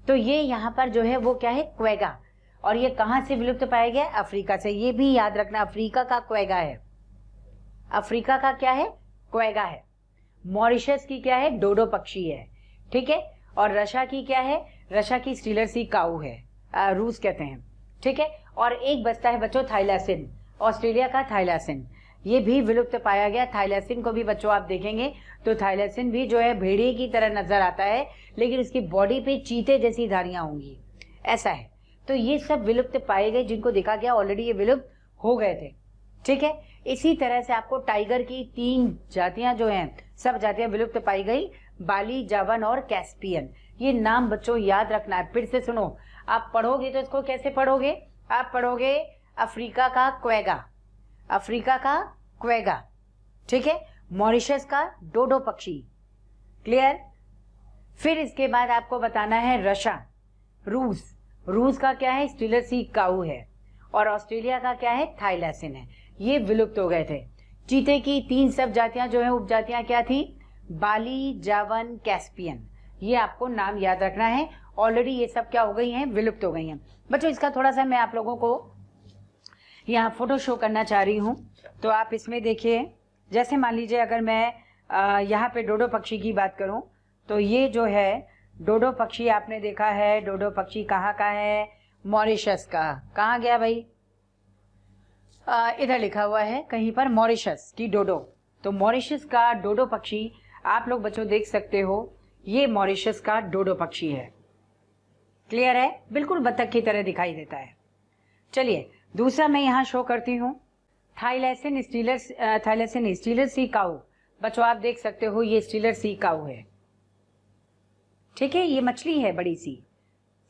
तो ये यहाँ पर जो है वो क्या है, क्वेगा। और ये कहाँ से विलुप्त पाया गया? अफ्रीका से। ये भी याद रखना, अफ्रीका का क्वेगा है। अफ्रीका का क्या है? क्वेगा है। मॉरिशस की क्या है? डोडो पक्षी है। ठीक है, और रशा की क्या है? रशा की स्टीलर सी काऊ है, रूस कहते हैं। ठीक है, और एक बचता है बच्चों थाइलैसिन, ऑस्ट्रेलिया का थाइलैसिन, ये भी विलुप्त पाया गया। थाइलैसिन को भी बच्चों आप देखेंगे तो थाइलैसिन भी जो है भेड़िए की तरह नजर आता है, लेकिन उसकी बॉडी पे चीते जैसी धारियां होंगी, ऐसा है। तो ये सब विलुप्त पाए गए, जिनको देखा गया ऑलरेडी ये विलुप्त हो गए थे। ठीक है, इसी तरह से आपको टाइगर की 3 जातियां जो हैं, सब जातियां विलुप्त पाई गई, बाली, जावन और कैस्पियन। ये नाम बच्चों याद रखना है, फिर से सुनो। आप पढ़ोगे तो इसको कैसे पढ़ोगे? आप पढ़ोगे अफ्रीका का क्वेगा, अफ्रीका का क्वेगा, ठीक है। मॉरिशस का डोडो पक्षी, क्लियर। फिर इसके बाद आपको बताना है रशिया, रूस, रूस का क्या है, स्टीलर सी काऊ है। और ऑस्ट्रेलिया का क्या है, थाईलैसिन है। ये विलुप्त हो गए थे। चीते की 3 सब जातियां जो है, उपजातियां क्या थी, बाली, जावन, कैस्पियन। ये आपको नाम याद रखना है। ऑलरेडी ये सब क्या हो गई हैं, विलुप्त हो गई हैं। बच्चों इसका थोड़ा सा मैं आप लोगों को यहाँ फोटो शो करना चाह रही हूँ, तो आप इसमें देखिए। जैसे मान लीजिए अगर मैं यहाँ पे डोडो पक्षी की बात करूँ, तो ये जो है डोडो पक्षी आपने देखा है। डोडो पक्षी कहाँ का है, मॉरिशस का। कहाँ गया भाई, इधर लिखा हुआ है कहीं पर, मॉरिशस की डोडो। तो मॉरिशस का डोडो पक्षी आप लोग बच्चों देख सकते हो, ये मॉरिशस का डोडो पक्षी है। क्लियर है, बिल्कुल बत्तख की तरह दिखाई देता है। चलिए दूसरा मैं यहाँ शो करती हूँ, थाईलैसिन स्टीलर सी काऊ। बच्चों आप देख सकते हो ये स्टीलर सी काऊ है, ठीक है। ये मछली है, बड़ी सी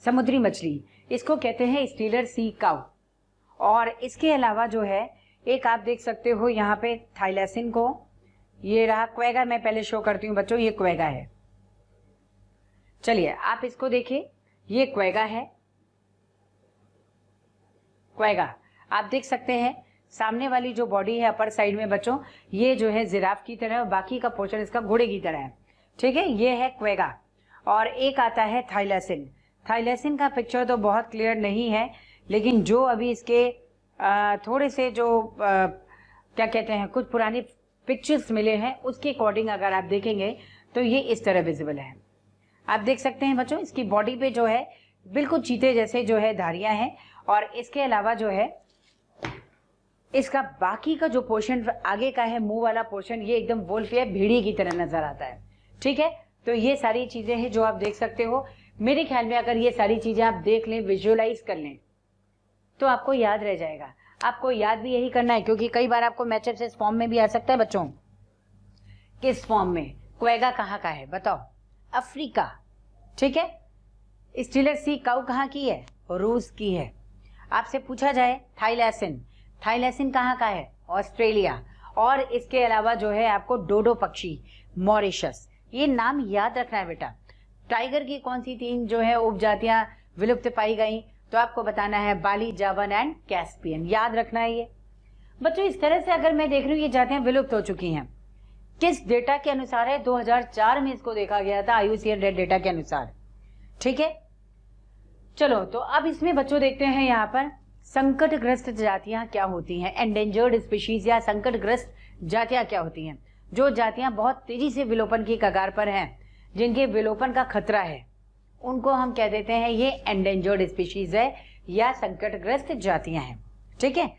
समुद्री मछली, इसको कहते हैं स्टीलर सी काऊ। और इसके अलावा जो है एक आप देख सकते हो यहाँ पे थाईलैसिन को, ये रहा क्वेगा। मैं पहले शो करती हूँ बच्चों, ये क्वेगा है। चलिए आप इसको देखिए, ये क्वेगा है, क्वेगा आप देख सकते हैं। सामने वाली जो बॉडी है अपर साइड में बच्चों, ये जो है जिराफ की तरह, और बाकी का पोर्शन इसका घोड़े की तरह है, ठीक है। ये है क्वेगा। और एक आता है थाईलैसिन। थाईलैसिन का पिक्चर तो बहुत क्लियर नहीं है, लेकिन जो अभी इसके थोड़े से जो क्या कहते हैं, कुछ पुरानी पिक्चर्स मिले हैं, उसके अकॉर्डिंग अगर आप देखेंगे तो ये इस तरह विजिबल है। आप देख सकते हैं बच्चों, इसकी बॉडी पे जो है बिल्कुल चीते जैसे जो है धारियां हैं। और इसके अलावा जो है इसका बाकी का जो पोर्शन आगे का है, मुंह वाला पोर्शन, ये एकदम वोल्फ या भेड़ी की तरह नजर आता है, ठीक है। तो ये सारी चीजें हैं जो आप देख सकते हो। मेरे ख्याल में अगर ये सारी चीजें आप देख लें, विजुअलाइज कर लें, तो आपको याद रह जाएगा। आपको याद भी यही करना है, क्योंकि कई बार आपको मैचअप इस फॉर्म में भी आ सकता है बच्चों। किस फॉर्म में, क्वेगा कहाँ का है बताओ, अफ्रीका, ठीक है। स्टीलर सी काऊ कहाँ की है, रूस की है। आपसे पूछा जाए थाईलैसिन, थाईलैसिन कहाँ का है, ऑस्ट्रेलिया। और इसके अलावा जो है आपको डोडो पक्षी, मॉरिशस। ये नाम याद रखना है बेटा। टाइगर की कौन सी 3 जो है उपजातियां विलुप्त पाई गई, तो आपको बताना है बाली, जावन एंड कैस्पियन। याद रखना है ये बच्चों। इस तरह से अगर मैं देख रही हूँ ये जातियां विलुप्त हो चुकी हैं। किस डेटा के अनुसार है, 2004 में इसको देखा गया था, IUCN डेटा के अनुसार, ठीक है। चलो तो अब इसमें बच्चों देखते हैं यहाँ पर संकटग्रस्त जातियां क्या होती हैं, एंडेंजर्ड स्पीशीज या संकटग्रस्त जातियां क्या होती हैं। जो जातियां बहुत तेजी से विलोपन की कगार पर हैं, जिनके विलोपन का खतरा है, उनको हम कह देते हैं ये एंडेंजर्ड स्पीशीज है या संकटग्रस्त जातियां हैं, ठीक है।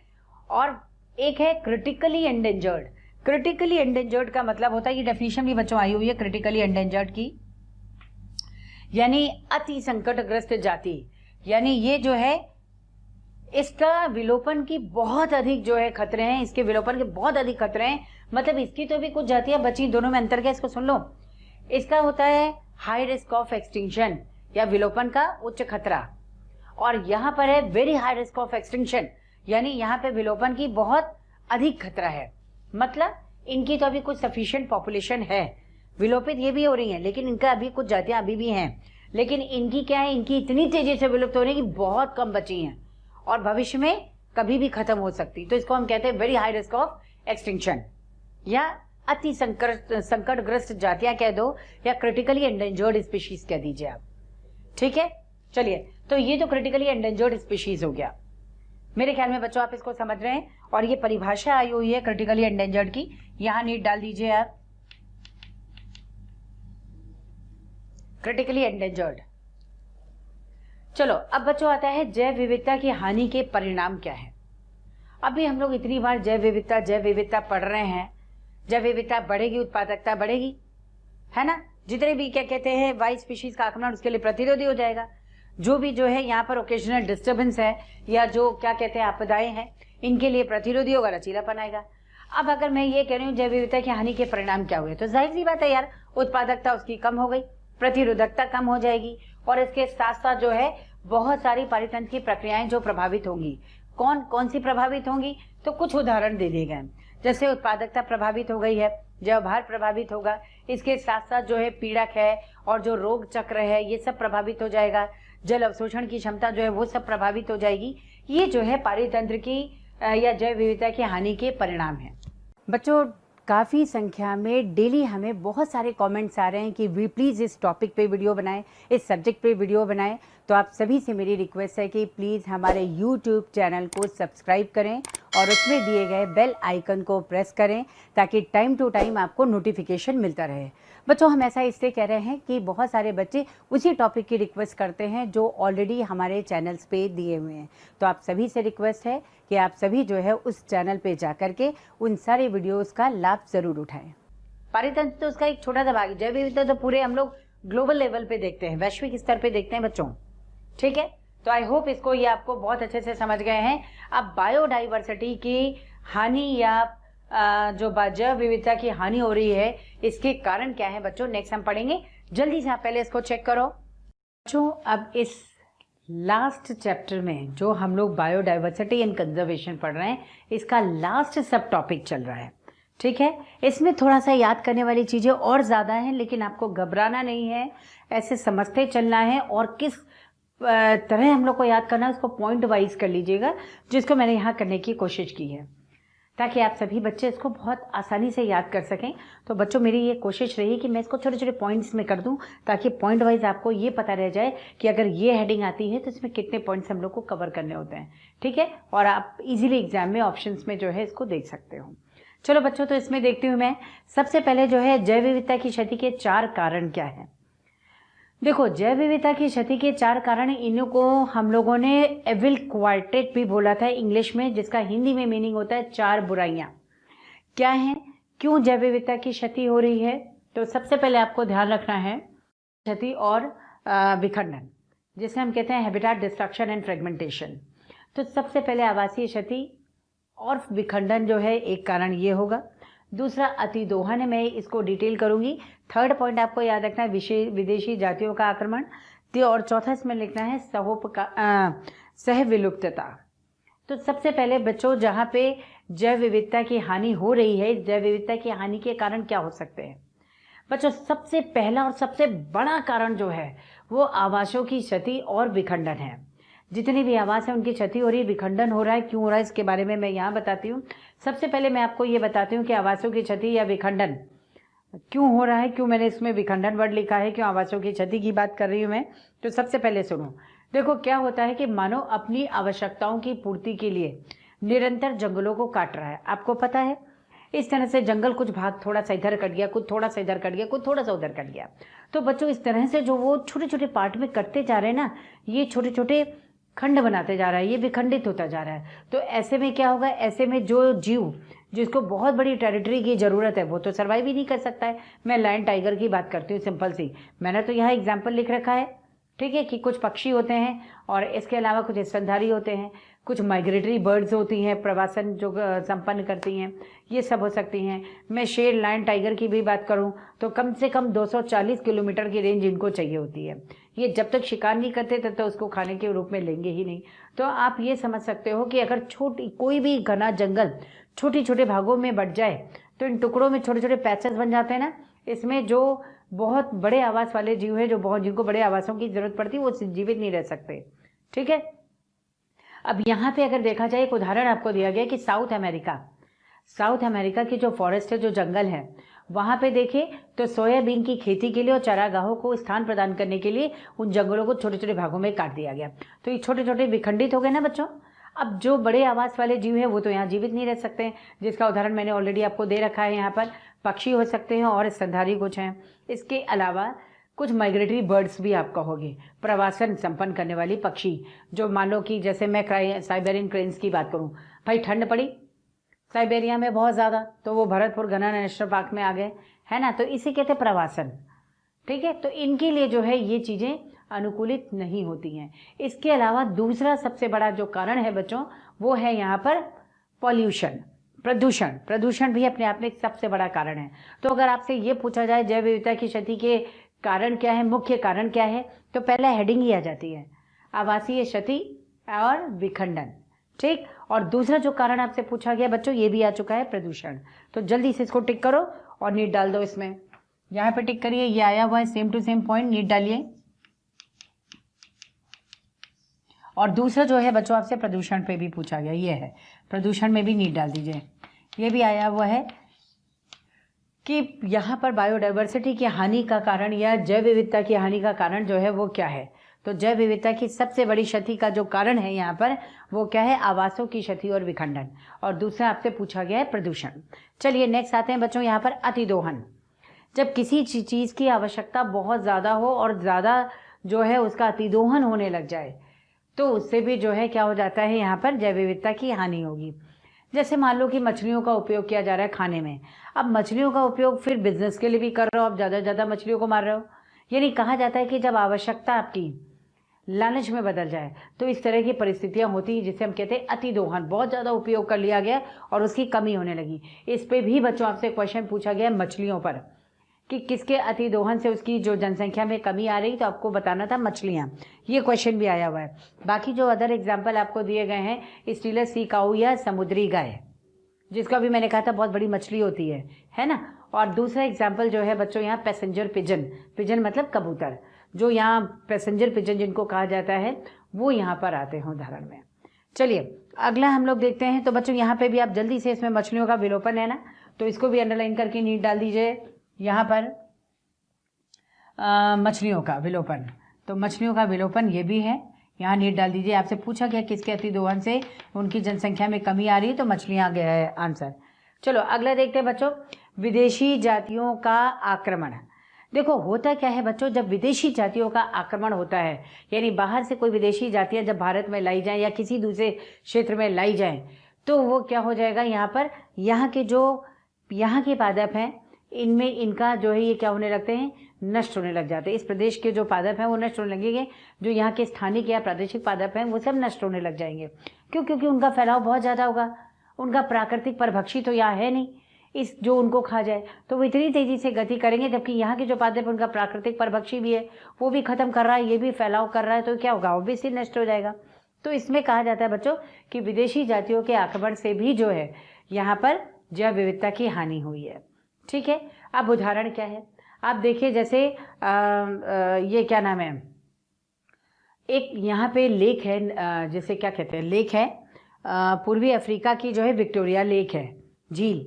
और एक है क्रिटिकली एंडेंजर्ड। क्रिटिकली एंडेंजर्ड का मतलब होता है, ये डेफिनेशन भी बच्चों आई हुई है क्रिटिकली एंडेंजर्ड की, यानी अति संकटग्रस्त जाति। यानी ये जो है इसका विलोपन की बहुत अधिक जो है खतरे हैं, इसके विलोपन के बहुत अधिक खतरे हैं। मतलब इसकी तो भी कुछ जातियां बची, दोनों में अंतर क्या, इसको सुन लो। इसका होता है हाई रिस्क ऑफ एक्सटिंक्शन या विलोपन का उच्च खतरा, और यहाँ पर है very high risk of extinction, यानी यहाँ पे विलोपन की बहुत अधिक खतरा है। मतलब इनकी तो अभी कुछ सफिशिएंट पॉपुलेशन है, विलोपित ये भी हो रही हैं, लेकिन इनका अभी कुछ जातियां अभी भी हैं, लेकिन इनकी क्या है, इनकी इतनी तेजी से विलुप्त होने की बहुत कम बची हैं और भविष्य में कभी भी खत्म हो सकती। तो इसको हम कहते हैं very high risk of extinction या अति संकटग्रस्त जातियां कह दो, या क्रिटिकली एंडेंजर्ड स्पीशीज कह दीजिए आप, ठीक है। चलिए तो ये तो क्रिटिकली एंडेंजर्ड स्पीशीज हो गया। मेरे ख्याल में बच्चों आप इसको समझ रहे हैं, और ये परिभाषा आई हुई है क्रिटिकली एंडेंजर्ड की, यहां नीट डाल दीजिए आप, क्रिटिकली एंडेंजर्ड। चलो अब बच्चों आता है जैव विविधता की हानि के परिणाम क्या है। अभी हम लोग इतनी बार जैव विविधता पढ़ रहे हैं। जैव विविधता बढ़ेगी, उत्पादकता बढ़ेगी, है ना। जितने भी क्या कहते हैं वाइल्ड स्पीशीज का आक्रमण, उसके लिए प्रतिरोधी हो जाएगा। जो भी जो है यहाँ पर ओकेजनल डिस्टर्बेंस है या जो क्या कहते हैं आपदाएं हैं, इनके लिए प्रतिरोधी होगा, लचीलापन आएगा। अब अगर मैं ये कह रही हूँ जैव विविधता की हानि के परिणाम क्या हुए, तो जाहिर सी बात है यार, उत्पादकता उसकी कम हो गई, प्रतिरोधकता कम हो जाएगी, और इसके साथ साथ जो है बहुत सारी पारितंत्र की प्रक्रियाएं जो प्रभावित होंगी, कौन कौन सी प्रभावित होंगी, तो कुछ उदाहरण दे दिए गए। जैसे उत्पादकता प्रभावित हो गई है, जैवभार प्रभावित होगा, इसके साथ साथ जो है पीड़क है और जो रोग चक्र है ये सब प्रभावित हो जाएगा, जल अवशोषण की क्षमता जो है वो सब प्रभावित हो जाएगी। ये जो है पारितंत्र की या जैव विविधता की हानि के परिणाम है। बच्चों, काफ़ी संख्या में डेली हमें बहुत सारे कमेंट्स आ रहे हैं कि वी प्लीज़ इस टॉपिक पे वीडियो बनाएं, इस सब्जेक्ट पे वीडियो बनाएं। तो आप सभी से मेरी रिक्वेस्ट है कि प्लीज़ हमारे यूट्यूब चैनल को सब्सक्राइब करें और उसमें दिए गए बेल आइकन को प्रेस करें ताकि टाइम टू टाइम आपको नोटिफिकेशन मिलता रहे। बच्चों, हम ऐसा इसलिए कह रहे हैं कि बहुत सारे बच्चे उसी टॉपिक की रिक्वेस्ट करते हैं जो ऑलरेडी हमारे चैनल्स पे दिए हुए हैं। तो आप सभी से रिक्वेस्ट है कि आप सभी जो है उस चैनल पे जा करके उन सारे वीडियोस का लाभ ज़रूर उठाएं। पारितंत्र तो उसका एक छोटा सा भाग, जैव विविधता तो पूरे हम लोग ग्लोबल लेवल पे देखते हैं, वैश्विक स्तर पे देखते हैं बच्चों। ठीक है, तो आई होप इसको ये आपको बहुत अच्छे से समझ गए हैं। अब बायोडाइवर्सिटी की हानि या जो जैव विविधता की हानि हो रही है इसके कारण क्या है बच्चों, नेक्स्ट हम पढ़ेंगे। जल्दी से आप पहले इसको चेक करो बच्चों। अब इस लास्ट चैप्टर में जो हम लोग बायोडाइवर्सिटी एंड कंजर्वेशन पढ़ रहे हैं, इसका लास्ट सब टॉपिक चल रहा है। ठीक है, इसमें थोड़ा सा याद करने वाली चीज़ें और ज़्यादा हैं, लेकिन आपको घबराना नहीं है, ऐसे समझते चलना है और किस तरह हम लोग को याद करना है उसको पॉइंट वाइज कर लीजिएगा, जिसको मैंने यहाँ करने की कोशिश की है ताकि आप सभी बच्चे इसको बहुत आसानी से याद कर सकें। तो बच्चों, मेरी ये कोशिश रही कि मैं इसको छोटे छोटे पॉइंट्स में कर दूं ताकि पॉइंट वाइज आपको ये पता रह जाए कि अगर ये हेडिंग आती है तो इसमें कितने पॉइंट्स हम लोग को कवर करने होते हैं। ठीक है, और आप इजीली एग्जाम में ऑप्शंस में जो है इसको देख सकते हो। चलो बच्चों, तो इसमें देखती हूँ मैं। सबसे पहले जो है जैव विविधता की क्षति के 4 कारण क्या है। देखो, जैव विविधता की क्षति के 4 कारण, इनको हम लोगों ने एविल क्वार्टेट भी बोला था इंग्लिश में, जिसका हिंदी में मीनिंग होता है 4 बुराइयां। क्या हैं, क्यों जैव विविधता की क्षति हो रही है? तो सबसे पहले आपको ध्यान रखना है क्षति और विखंडन, जिसे हम कहते हैं हैबिटेट डिस्ट्रक्शन एंड फ्रेगमेंटेशन। तो सबसे पहले आवासीय क्षति और विखंडन जो है एक कारण ये होगा। दूसरा अतिदोहन है, मैं इसको डिटेल करूंगी। थर्ड पॉइंट आपको याद रखना है विदेशी जातियों का आक्रमण। और चौथा इसमें लिखना है सह विलुप्तता। तो सबसे पहले बच्चों, जहाँ पे जैव विविधता की हानि हो रही है, इस जैव विविधता की हानि के कारण क्या हो सकते हैं बच्चों? सबसे पहला और सबसे बड़ा कारण जो है वो आवासों की क्षति और विखंडन है। जितनी भी आवास है उनकी क्षति हो रही है, विखंडन हो रहा है। क्यों हो रहा है इसके बारे में मैं यहाँ बताती हूँ। सबसे पहले मैं आपको ये बताती हूँ कि आवासों की क्षति या विखंडन क्यों हो रहा है, क्यों मैंने इसमें विखंडन वर्ड लिखा है, क्यों आवासों की क्षति की बात कर रही हूँ मैं। तो सबसे पहले सुनो, देखो क्या होता है कि मानव अपनी आवश्यकताओं की पूर्ति के लिए निरंतर जंगलों को काट रहा है। आपको पता है, इस तरह से जंगल कुछ भाग थोड़ा सा इधर कट गया, कुछ थोड़ा सा इधर कट गया, कुछ थोड़ा सा उधर कट गया। तो बच्चों, इस तरह से जो वो छोटे छोटे पार्ट में कटते जा रहे हैं ना, ये छोटे छोटे खंड बनाते जा रहा है, ये विखंडित होता जा रहा है। तो ऐसे में क्या होगा, ऐसे में जो जीव जिसको बहुत बड़ी टेरिटरी की ज़रूरत है वो तो सर्वाइव ही नहीं कर सकता है। मैं लायन टाइगर की बात करती हूँ, सिंपल सी। मैंने तो यहाँ एग्जाम्पल लिख रखा है, ठीक है, कि कुछ पक्षी होते हैं और इसके अलावा कुछ स्तनधारी होते हैं, कुछ माइग्रेटरी बर्ड्स होती हैं, प्रवासन जो संपन्न करती हैं, ये सब हो सकती हैं। मैं शेर, लायन, टाइगर की भी बात करूं तो कम से कम 240 किलोमीटर की रेंज इनको चाहिए होती है। ये जब तक शिकार नहीं करते तब तक उसको खाने के रूप में लेंगे ही नहीं। तो आप ये समझ सकते हो कि अगर कोई भी घना जंगल छोटे छोटे भागों में बंट जाए तो इन टुकड़ों में छोटे छोटे पैचेस बन जाते हैं ना, इसमें जो बहुत बड़े आवास वाले जीव है, जिनको बड़े आवासों की जरूरत पड़ती है, वो जीवित नहीं रह सकते। ठीक है, अब यहाँ पे अगर देखा जाए, एक उदाहरण आपको दिया गया कि साउथ अमेरिका की जो फॉरेस्ट है, जो जंगल है, वहाँ पे देखें तो सोयाबीन की खेती के लिए और चारागाहों को स्थान प्रदान करने के लिए उन जंगलों को छोटे छोटे भागों में काट दिया गया। तो ये छोटे छोटे विखंडित हो गए ना बच्चों। अब जो बड़े आवास वाले जीव हैं वो तो यहाँ जीवित नहीं रह सकते हैं, जिसका उदाहरण मैंने ऑलरेडी आपको दे रखा है। यहाँ पर पक्षी हो सकते हैं और स्तनधारी कुछ हैं। इसके अलावा कुछ माइग्रेटरी बर्ड्स भी आप कहोगे, प्रवासन संपन्न करने वाली पक्षी, जो मान लो कि जैसे मैं साइबेरियन क्रेन्स की बात करूं, भाई ठंड पड़ी साइबेरिया में बहुत ज़्यादा, तो वो भरतपुर घना नेशनल पार्क में आ गए, है ना। तो इसे कहते हैं प्रवासन। ठीक है, तो इनके लिए जो है ये चीज़ें अनुकूलित नहीं होती हैं। इसके अलावा दूसरा सबसे बड़ा जो कारण है बच्चों, वो है यहाँ पर पॉल्यूशन, प्रदूषण भी अपने आप में एक सबसे बड़ा कारण है। तो अगर आपसे ये पूछा जाए जैव विविधता की क्षति के कारण क्या है, मुख्य कारण क्या है, तो पहला हेडिंग ही आ जाती है, आवासीय क्षति और विखंडन। ठीक। और दूसरा जो कारण आपसे पूछा गया बच्चों, ये भी आ चुका है, प्रदूषण। तो जल्दी से इसको टिक करो और नीट डाल दो इसमें। यहाँ पे टिक करिए, ये आया हुआ है same to same point, neat डालिए। और दूसरा जो है बच्चों आपसे प्रदूषण पे भी पूछा गया, ये है प्रदूषण में भी नीट डाल दीजिए। ये भी आया हुआ है कि यहाँ पर बायोडाइवर्सिटी की हानि का कारण या जैव विविधता की हानि का कारण जो है वो क्या है। तो जैव विविधता की सबसे बड़ी क्षति का जो कारण है यहाँ पर वो क्या है, आवासों की क्षति और विखंडन। और दूसरा आपसे पूछा गया है प्रदूषण। चलिए नेक्स्ट आते हैं बच्चों यहाँ पर अतिदोहन। जब किसी चीज़ की आवश्यकता बहुत ज़्यादा हो और ज़्यादा जो है उसका अतिदोहन होने लग जाए तो उससे भी जो है क्या हो जाता है, यहाँ पर जैव विविधता की हानि होगी। जैसे मान लो कि मछलियों का उपयोग किया जा रहा है खाने में, अब मछलियों का उपयोग फिर बिजनेस के लिए भी कर रहे हो, अब ज़्यादा से ज़्यादा मछलियों को मार रहे हो। यानी कहा जाता है कि जब आवश्यकता आपकी लालच में बदल जाए तो इस तरह की परिस्थितियां होती हैं जिसे हम कहते हैं अतिदोहन। बहुत ज़्यादा उपयोग कर लिया गया और उसकी कमी होने लगी। इस पे भी बच्चों आपसे क्वेश्चन पूछा गया मछलियों पर कि किसके अतिदोहन से उसकी जो जनसंख्या में कमी आ रही, तो आपको बताना था मछलियाँ। ये क्वेश्चन भी आया हुआ है। बाकी जो अदर एग्जाम्पल आपको दिए गए हैं, स्टीलर सी काऊ या समुद्री गाय, जिसका भी मैंने कहा था बहुत बड़ी मछली होती है ना। और दूसरा एग्जाम्पल जो है बच्चों यहाँ पैसेंजर पिजन, पिजन मतलब कबूतर, जो यहाँ पैसेंजर पिजन जिनको कहा जाता है वो यहाँ पर आते हैं उदाहरण में। चलिए अगला हम लोग देखते हैं। तो बच्चों यहाँ पे भी आप जल्दी से, इसमें मछलियों का विलोपन है ना, तो इसको भी अंडरलाइन करके नीट डाल दीजिए। यहाँ पर मछलियों का विलोपन, तो मछलियों का विलोपन ये भी है, यहाँ नीट डाल दीजिए। आपसे पूछा गया किसके अतिदोहन से उनकी जनसंख्या में कमी आ रही है, तो मछलियाँ आ गया है आंसर। चलो अगला देखते हैं बच्चों, विदेशी जातियों का आक्रमण। देखो होता क्या है बच्चों, जब विदेशी जातियों का आक्रमण होता है, यानी बाहर से कोई विदेशी जातियाँ जब भारत में लाई जाएं या किसी दूसरे क्षेत्र में लाई जाएं, तो वो क्या हो जाएगा, यहाँ पर यहाँ के जो यहाँ के पादप हैं इनमें इनका जो है ये क्या होने लगते हैं, नष्ट होने लग जाते हैं। इस प्रदेश के जो पादप हैं वो नष्ट होने लगेंगे, जो यहाँ के स्थानिक या प्रादेशिक पादप हैं वो सब नष्ट होने लग जाएंगे। क्यों? क्योंकि उनका फैलाव बहुत ज़्यादा होगा, उनका प्राकृतिक परभक्षी तो यहाँ है नहीं इस जो उनको खा जाए, तो वो इतनी तेज़ी से गति करेंगे। जबकि यहाँ के जो पादप उनका प्राकृतिक परभक्षी भी है, वो भी खत्म कर रहा है, ये भी फैलाव कर रहा है, तो क्या होगा, ऑब्वियसली नष्ट हो जाएगा। तो इसमें कहा जाता है बच्चों कि विदेशी जातियों के आक्रमण से भी जो है यहाँ पर जैव विविधता की हानि हुई है। ठीक है, अब उदाहरण क्या है आप देखिए, जैसे ये क्या नाम है, एक यहाँ पे लेक है, जैसे क्या कहते हैं, लेक है पूर्वी अफ्रीका की जो है विक्टोरिया लेक है, झील।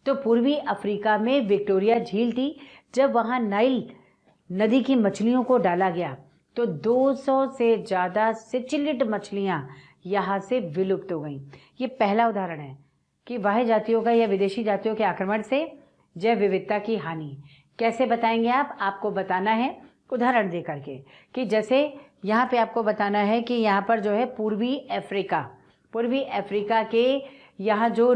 तो पूर्वी अफ्रीका में विक्टोरिया झील थी, जब वहाँ नाइल नदी की मछलियों को डाला गया तो 200 से ज़्यादा सिचिलिड मछलियाँ यहाँ से विलुप्त हो गईं। ये पहला उदाहरण है कि बाह्य जातियों का या विदेशी जातियों के आक्रमण से जैव विविधता की हानि। कैसे बताएंगे आप, आपको बताना है उदाहरण दे करके, कि जैसे यहाँ पे आपको बताना है कि यहाँ पर जो है पूर्वी अफ्रीका के यहाँ जो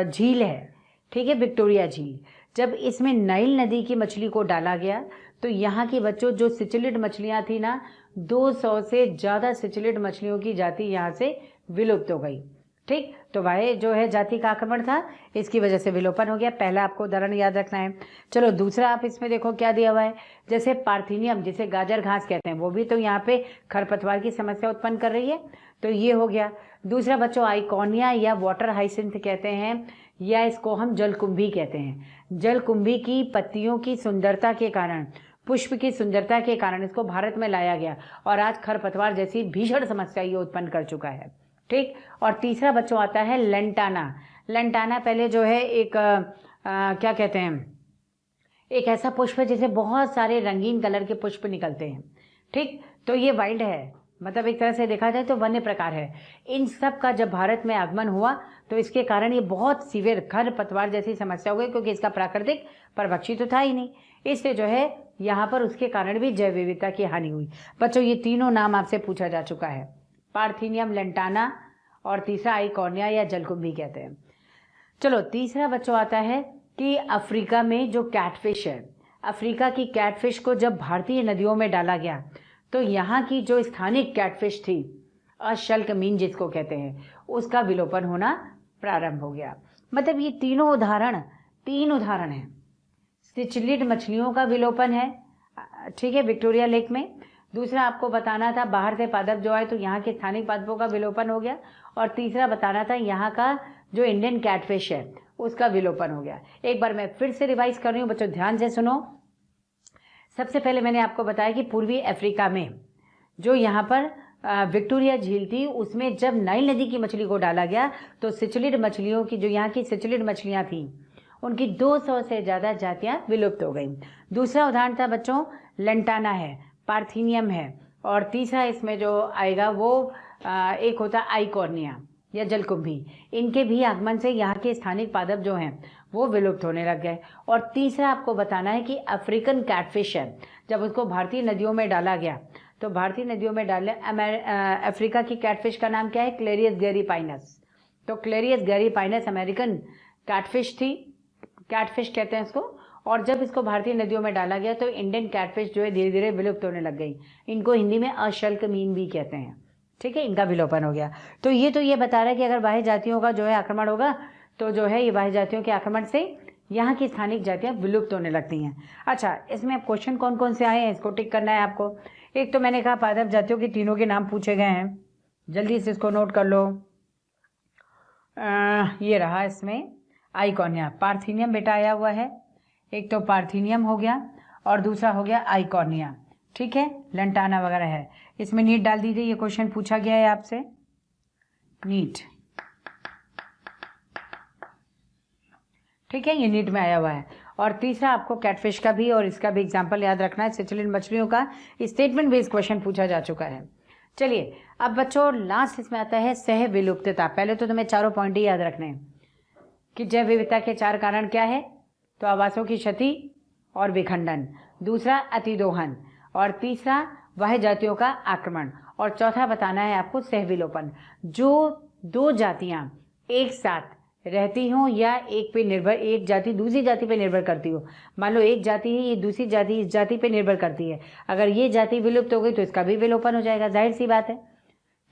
झील है, ठीक है, विक्टोरिया झील, जब इसमें नाइल नदी की मछली को डाला गया तो यहाँ की बच्चों जो सिचिलिड मछलियाँ थी ना, 200 से ज़्यादा सिचिलिड मछलियों की जाति यहाँ से विलुप्त हो गई। ठीक, तो वह जो है जाति का आक्रमण था, इसकी वजह से विलोपन हो गया। पहला आपको उदाहरण याद रखना है। चलो दूसरा आप इसमें देखो क्या दिया हुआ है, जैसे पार्थिनियम जिसे गाजर घास कहते हैं, वो भी तो यहाँ पे खरपतवार की समस्या उत्पन्न कर रही है, तो ये हो गया। दूसरा बच्चों आइकोनिया या वाटर हाइसिंथ कहते हैं, या इसको हम जलकुंभी कहते हैं। जलकुंभी की पत्तियों की सुंदरता के कारण, पुष्प की सुंदरता के कारण इसको भारत में लाया गया और आज खरपतवार जैसी भीषण समस्या ये उत्पन्न कर चुका है। ठीक, और तीसरा बच्चों आता है लेंटाना। लेंटाना पहले जो है एक क्या कहते हैं, एक ऐसा पुष्प है जिसे बहुत सारे रंगीन कलर के पुष्प निकलते हैं। ठीक, तो ये वाइल्ड है, मतलब एक तरह से देखा जाए तो वन्य प्रकार है। इन सब का जब भारत में आगमन हुआ तो इसके कारण ये बहुत सीवियर खरपतवार जैसी समस्या हो गई, क्योंकि इसका प्राकृतिक परभक्षी तो था ही नहीं, इससे जो है यहाँ पर उसके कारण भी जैव विविधता की हानि हुई। बच्चों ये तीनों नाम आपसे पूछा जा चुका है, पार्थिनियम, लेंटाना और तीसरा आइकोनिया या जलकुंभी कहते हैं। चलो तीसरा बच्चों आता है कि अफ्रीका में जो कैटफिश है, अफ्रीका की कैटफिश को जब भारतीय नदियों में डाला गया तो यहाँ की जो स्थानिक कैटफिश थी, अशल्क मीन जिसको कहते हैं, उसका विलोपन होना प्रारंभ हो गया। मतलब ये तीन उदाहरण हैं। सिचिलिड मछलियों का विलोपन है, ठीक है, विक्टोरिया लेक में। दूसरा आपको बताना था बाहर से पादप जो आए तो यहाँ के स्थानिक पादपों का विलोपन हो गया। और तीसरा बताना था यहाँ का जो इंडियन कैटफिश है उसका विलोपन हो गया। एक बार मैं फिर से रिवाइज कर रही हूँ बच्चों, ध्यान से सुनो। सबसे पहले मैंने आपको बताया कि पूर्वी अफ्रीका में जो यहाँ पर विक्टोरिया झील थी उसमें जब नाइल नदी की मछली को डाला गया तो सिचलिड मछलियों की, जो यहाँ की सिचलिड मछलियाँ थीं, उनकी 200 से ज़्यादा जातियाँ विलुप्त हो गई। दूसरा उदाहरण था बच्चों लेंटाना है, पार्थेनियम है, और तीसरा इसमें जो आएगा वो एक होता आइकॉर्निया या जलकुंभी। इनके भी आगमन से यहाँ के स्थानिक पादप जो हैं वो विलुप्त होने लग गए। और तीसरा आपको बताना है कि अफ्रीकन कैटफिश है, जब उसको भारतीय नदियों में डाला गया तो भारतीय नदियों में डाले अफ्रीका की कैटफिश का नाम क्या है? Clarias gariepinus. तो क्लेरियस गैरीपाइनस अमेरिकन कैटफिश थी, कैटफिश कहते हैं इसको। और जब इसको भारतीय नदियों में डाला गया तो इंडियन कैटफिश जो है धीरे धीरे विलुप्त होने लग गई। इनको हिंदी में अशल्क मीन भी कहते हैं, ठीक है, इनका विलोपन हो गया। तो ये बता रहा है कि अगर बाह्य जातियों का जो है आक्रमण होगा तो जो है ये बाह्य जातियों के आक्रमण से यहाँ की स्थानिक जातियाँ विलुप्त होने लगती हैं। अच्छा, इसमें अब क्वेश्चन कौन कौन से आए हैं इसको टिक करना है आपको। एक तो मैंने कहा पादप जातियों के तीनों के नाम पूछे गए हैं, जल्दी से इसको नोट कर लो। ये रहा इसमें आइकॉर्निया, पार्थेनियम बेटा आया हुआ है। एक तो पार्थेनियम हो गया और दूसरा हो गया आइकॉर्निया, ठीक है, लेंटाना वगैरह है। इसमें नीट डाल दीजिए, ये क्वेश्चन पूछा गया है आपसे, नीट, ठीक है, ये नीट में आया हुआ है। और तीसरा आपको कैटफिश का भी और इसका भी एग्जाम्पल याद रखना है। सिचलिन मछलियों का स्टेटमेंट बेस्ड क्वेश्चन पूछा जा चुका है। चलिए अब बच्चों लास्ट इसमें आता है सह विलुप्तता। पहले तो तुम्हें चारों पॉइंट ही याद रखने हैं कि जैव विविधता के 4 कारण क्या है? तो आवासों की क्षति और विखंडन, दूसरा अतिदोहन, और तीसरा वह जातियों का आक्रमण, और चौथा बताना है आपको सह विलोपन। जो 2 जातियां एक साथ रहती हों या एक पे निर्भर, एक जाति दूसरी जाति पे निर्भर करती हो, मान लो एक जाति है, ये दूसरी जाति इस जाति पे निर्भर करती है, अगर ये जाति विलुप्त हो गई तो इसका भी विलोपन हो जाएगा, जाहिर सी बात है,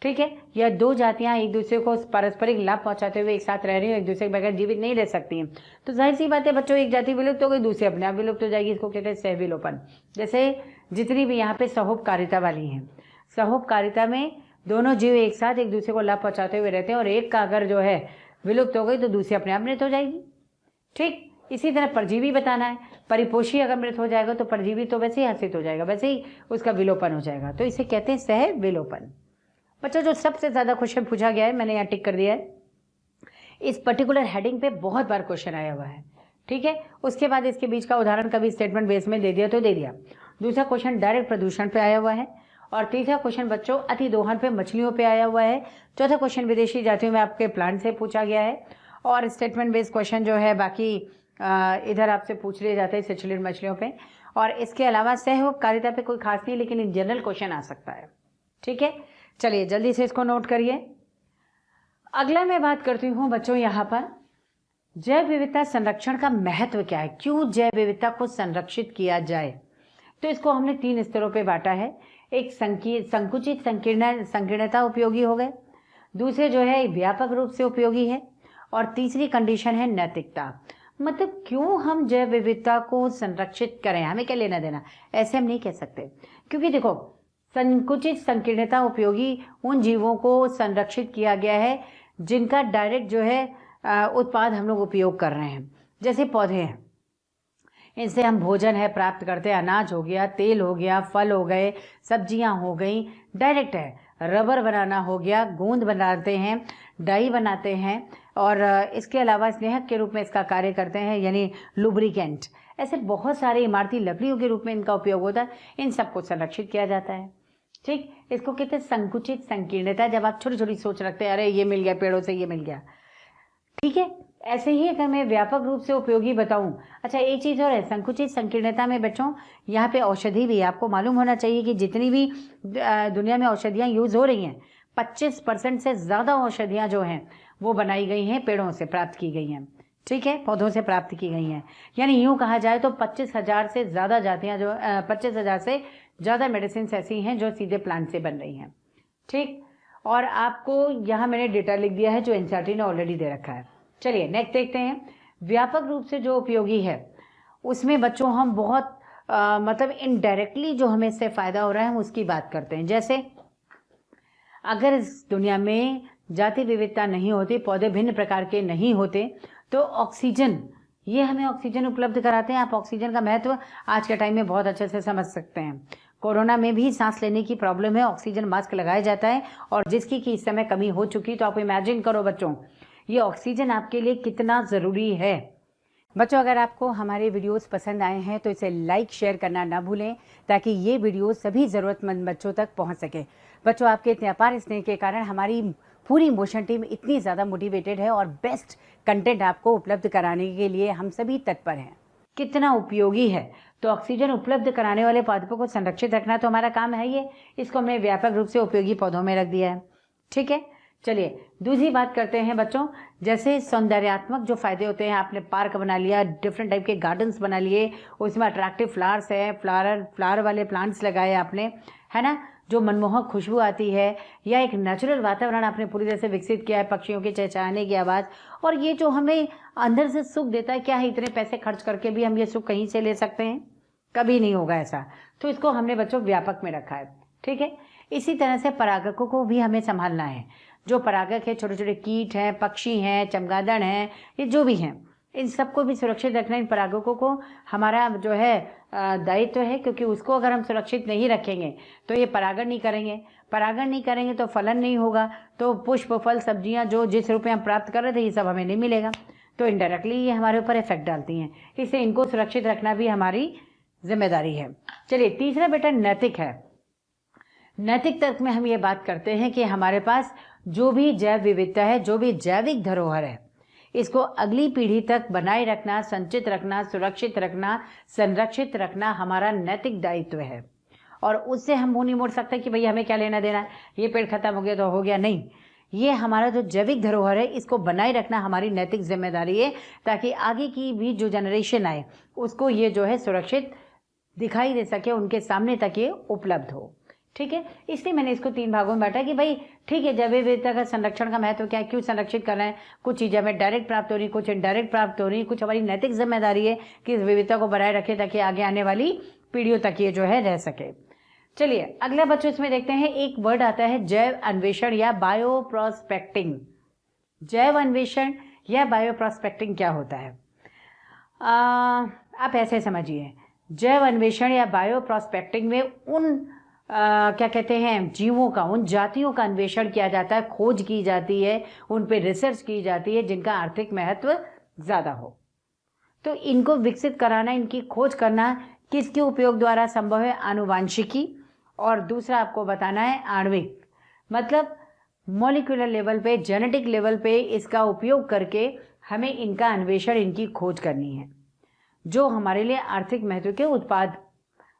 ठीक है। या 2 जातियां एक दूसरे को पारस्परिक लाभ पहुंचाते हुए एक साथ रह रही हो, एक दूसरे के बगैर जीवित नहीं रह सकती हैं, तो जाहिर सी बात है बच्चों एक जाति विलुप्त हो गई दूसरी अपने आप विलुप्त हो जाएगी। इसको कहते हैं सह विलोपन। जैसे जितनी भी यहाँ पे सहोपकारिता वाली हैं, सहोपकारिता में दोनों जीव एक साथ एक दूसरे को लाभ पहुंचाते हुए रहते हैं, और एक का अगर जो है विलुप्त हो गई तो दूसरी अपने आप मृत हो जाएगी, ठीक। इसी तरह परजीवी बताना है, परिपोषी अगर मृत हो जाएगा तो परजीवी तो वैसे ही हसित हो जाएगा, वैसे ही उसका विलोपन हो जाएगा, तो इसे कहते हैं सह विलोपन। बच्चों जो सबसे ज़्यादा क्वेश्चन पूछा गया है मैंने यहाँ टिक कर दिया है, इस पर्टिकुलर हेडिंग पे बहुत बार क्वेश्चन आया हुआ है, ठीक है। उसके बाद इसके बीच का उदाहरण कभी स्टेटमेंट बेस में दे दिया तो दे दिया। दूसरा क्वेश्चन डायरेक्ट प्रदूषण पे आया हुआ है, और तीसरा क्वेश्चन बच्चों अति दोहन पे मछलियों पे आया हुआ है। चौथा क्वेश्चन विदेशी जातियों में आपके प्लांट से पूछा गया है, और स्टेटमेंट बेस्ड क्वेश्चन जो है बाकी इधर आपसे पूछ लिए जाते हैं सिचलिन मछलियों पे। और इसके अलावा सहयोगकारिता पे कोई खास नहीं, लेकिन इन जनरल क्वेश्चन आ सकता है, ठीक है। चलिए जल्दी से इसको नोट करिए। अगला मैं बात करती हूँ बच्चों यहाँ पर जैव विविधता संरक्षण का महत्व क्या है, क्यों जैव विविधता को संरक्षित किया जाए। तो इसको हमने 3 स्तरों पे बांटा है। एक संकुचित संकीर्णता उपयोगी हो गए, दूसरे जो है व्यापक रूप से उपयोगी है, और तीसरी कंडीशन है नैतिकता। मतलब क्यों हम जैव विविधता को संरक्षित करें, हमें क्या लेना देना, ऐसे हम नहीं कह सकते। क्योंकि देखो संकुचित संकीर्णता उपयोगी उन जीवों को संरक्षित किया गया है जिनका डायरेक्ट जो है उत्पाद हम लोग उपयोग कर रहे हैं। जैसे पौधे हैं, इनसे हम भोजन है प्राप्त करते हैं, अनाज हो गया, तेल हो गया, फल हो गए, सब्जियां हो गई, डायरेक्ट है। रबर बनाना हो गया, गोंद बनाते हैं, डाई बनाते हैं, और इसके अलावा स्नेहक के रूप में इसका कार्य करते हैं, यानी लुब्रिकेंट। ऐसे बहुत सारे इमारती लकड़ियों के रूप में इनका उपयोग होता है। इन सबको संरक्षित किया जाता है, ठीक। इसको कहते हैं संकुचित संकीर्णता। जब आप छोटी छोटी सोच रखते हैं, अरे ये मिल गया पेड़ों से, ये मिल गया, ठीक है। ऐसे ही अगर मैं व्यापक रूप से उपयोगी बताऊं, अच्छा एक चीज़ और है, संकुचित संकीर्णता में बच्चों यहाँ पे औषधि भी, आपको मालूम होना चाहिए कि जितनी भी दुनिया में औषधियाँ यूज़ हो रही हैं 25% से ज़्यादा औषधियाँ जो हैं वो बनाई गई हैं पेड़ों से प्राप्त की गई हैं, ठीक है, पौधों से प्राप्त की गई हैं। यानी यूँ कहा जाए तो 25,000 से ज़्यादा जातियाँ जो 25,000 से ज़्यादा मेडिसिन ऐसी हैं जो सीधे प्लांट से बन रही हैं, ठीक। और आपको यहाँ मैंने डेटा लिख दिया है जो एनसीईआरटी ने ऑलरेडी दे रखा है। चलिए नेक्स्ट देखते हैं। व्यापक रूप से जो उपयोगी है उसमें बच्चों हम बहुत मतलब इनडायरेक्टली जो हमें इससे फ़ायदा हो रहा है हम उसकी बात करते हैं। जैसे अगर इस दुनिया में जाति विविधता नहीं होती, पौधे भिन्न प्रकार के नहीं होते, तो ऑक्सीजन, ये हमें ऑक्सीजन उपलब्ध कराते हैं। आप ऑक्सीजन का महत्व आज के टाइम में बहुत अच्छे से समझ सकते हैं। कोरोना में भी सांस लेने की प्रॉब्लम है, ऑक्सीजन मास्क लगाया जाता है, और जिसकी कि इस समय कमी हो चुकी, तो आप इमेजिन करो बच्चों, ये ऑक्सीजन आपके लिए कितना ज़रूरी है। बच्चों, अगर आपको हमारे वीडियोस पसंद आए हैं तो इसे लाइक शेयर करना ना भूलें, ताकि ये वीडियो सभी ज़रूरतमंद बच्चों तक पहुंच सके। बच्चों, आपके इतने अपार स्नेह के कारण हमारी पूरी मोशन टीम इतनी ज़्यादा मोटिवेटेड है और बेस्ट कंटेंट आपको उपलब्ध कराने के लिए हम सभी तत्पर हैं। कितना उपयोगी है, तो ऑक्सीजन उपलब्ध कराने वाले पौधों को संरक्षित रखना तो हमारा काम है ये, इसको हमने व्यापक रूप से उपयोगी पौधों में रख दिया है। ठीक है, चलिए दूसरी बात करते हैं बच्चों। जैसे सौंदर्यात्मक जो फायदे होते हैं, आपने पार्क बना लिया, डिफरेंट टाइप के गार्डन्स बना लिए, उसमें अट्रैक्टिव फ्लावर्स है, फ्लावर वाले प्लांट्स लगाए आपने, है ना, जो मनमोहक खुशबू आती है, या एक नेचुरल वातावरण आपने पूरी तरह से विकसित किया है, पक्षियों के चहचहाने की आवाज़, और ये जो हमें अंदर से सुख देता है। क्या है, इतने पैसे खर्च करके भी हम ये सुख कहीं से ले सकते हैं? कभी नहीं होगा ऐसा। तो इसको हमने बच्चों व्यापक में रखा है। ठीक है, इसी तरह से परागकों को भी हमें संभालना है। जो परागक है, छोटे छोटे कीट हैं, पक्षी हैं, चमगादड़ हैं, ये जो भी हैं, इन सबको भी सुरक्षित रखना, इन परागकों को हमारा जो है दायित्व है, क्योंकि उसको अगर हम सुरक्षित नहीं रखेंगे तो ये परागण नहीं करेंगे, परागण नहीं करेंगे तो फलन नहीं होगा, तो पुष्प, फल, सब्जियां जो जिस रूप में हम प्राप्त कर रहे थे, ये सब हमें नहीं मिलेगा, तो इनडायरेक्टली ये हमारे ऊपर इफेक्ट डालती हैं। इसलिए इनको सुरक्षित रखना भी हमारी जिम्मेदारी है। चलिए, तीसरा बेटा नैतिक है। नैतिक तर्क में हम ये बात करते हैं कि हमारे पास जो भी जैव विविधता है, जो भी जैविक धरोहर है, इसको अगली पीढ़ी तक बनाए रखना, संचित रखना, सुरक्षित रखना, संरक्षित रखना हमारा नैतिक दायित्व है। और उससे हम मुंह नहीं मोड़ सकते कि भैया हमें क्या लेना देना है, ये पेड़ खत्म हो गया तो हो गया, नहीं। ये हमारा जो जैविक धरोहर है, इसको बनाए रखना हमारी नैतिक जिम्मेदारी है, ताकि आगे की भी जो जनरेशन आए उसको ये जो है सुरक्षित दिखाई दे सके, उनके सामने तक ये उपलब्ध हो। ठीक है, इसलिए मैंने इसको 3 भागों में बांटा कि भाई ठीक है, जैव विविधता का संरक्षण का महत्व क्या है, क्यों संरक्षित करना है। कुछ चीज़ें हमें डायरेक्ट प्राप्त हो रही, कुछ इनडायरेक्ट प्राप्त हो रही, कुछ हमारी नैतिक जिम्मेदारी है कि इस विविधता को बनाए रखें, ताकि आगे आने वाली पीढ़ियों तक ये जो है रह सके। चलिए अगला बच्चों, इसमें देखते हैं एक वर्ड आता है जैव अन्वेषण या बायो प्रोस्पेक्टिंग। जैव अन्वेषण या बायो प्रोस्पेक्टिंग क्या होता है? आप ऐसे समझिए, जैव अन्वेषण या बायो प्रोस्पेक्टिंग में उन क्या कहते हैं, जीवों का, उन जातियों का अन्वेषण किया जाता है, खोज की जाती है, उन पे रिसर्च की जाती है जिनका आर्थिक महत्व ज़्यादा हो। तो इनको विकसित कराना, इनकी खोज करना किसके उपयोग द्वारा संभव है? आनुवांशिकी, और दूसरा आपको बताना है आणविक, मतलब मॉलिक्यूलर लेवल पे, जेनेटिक लेवल पे इसका उपयोग करके हमें इनका अन्वेषण, इनकी खोज करनी है, जो हमारे लिए आर्थिक महत्व के उत्पाद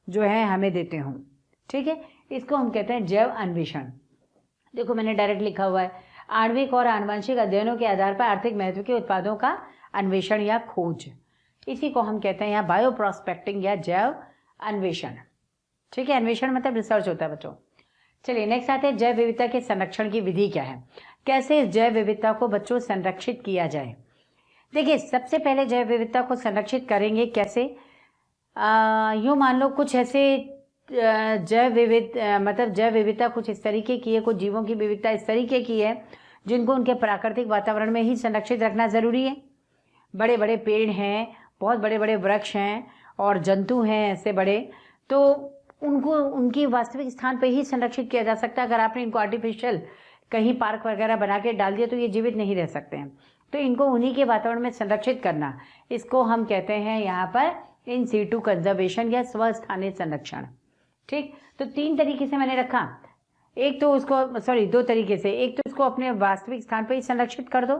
जो है हमें देते हों। ठीक है, इसको हम कहते हैं जैव अन्वेषण। देखो मैंने डायरेक्ट लिखा हुआ है, आणविक और आनुवंशिक अध्ययनों के आधार पर आर्थिक महत्व के उत्पादों का अन्वेषण या खोज, इसी को हम कहते हैं यहाँ बायो प्रोस्पेक्टिंग या जैव अन्वेषण। ठीक है, अन्वेषण मतलब रिसर्च होता है बच्चों। चलिए नेक्स्ट आते हैं, जैव विविधता के संरक्षण की विधि क्या है, कैसे इस जैव विविधता को बच्चों संरक्षित किया जाए। देखिए, सबसे पहले जैव विविधता को संरक्षित करेंगे कैसे? यूँ मान लो कुछ ऐसे जैव विविधता कुछ इस तरीके की है, कुछ जीवों की विविधता इस तरीके की है जिनको उनके प्राकृतिक वातावरण में ही संरक्षित रखना ज़रूरी है। बड़े बड़े पेड़ हैं, बहुत बड़े बड़े वृक्ष हैं और जंतु हैं ऐसे बड़े, तो उनको उनकी वास्तविक स्थान पे ही संरक्षित किया जा सकता है। अगर आपने इनको आर्टिफिशियल कहीं पार्क वगैरह बना के डाल दिया तो ये जीवित नहीं रह सकते हैं। तो इनको उन्हीं के वातावरण में संरक्षित करना, इसको हम कहते हैं यहाँ पर इन सीटू कंजर्वेशन या स्वस्थानीय संरक्षण। ठीक, तो 3 तरीके से मैंने रखा, एक तो उसको 2 तरीके से, एक तो उसको अपने वास्तविक स्थान पर ही संरक्षित कर दो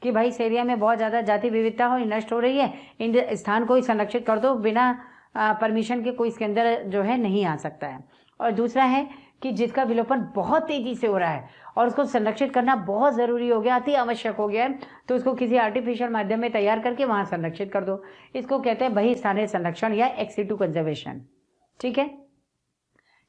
कि भाई इस एरिया में बहुत ज़्यादा जाति विविधता हो, नष्ट हो रही है, इन स्थान को ही संरक्षित कर दो, बिना परमिशन के कोई इसके अंदर जो है नहीं आ सकता है। और दूसरा है कि जिसका विलोपन बहुत तेज़ी से हो रहा है और उसको संरक्षित करना बहुत ज़रूरी हो गया, अति आवश्यक हो गया है, तो उसको किसी आर्टिफिशियल माध्यम में तैयार करके वहाँ संरक्षित कर दो। इसको कहते हैं बहिस्थानीय संरक्षण या एक्स सीटू कंजर्वेशन। ठीक है,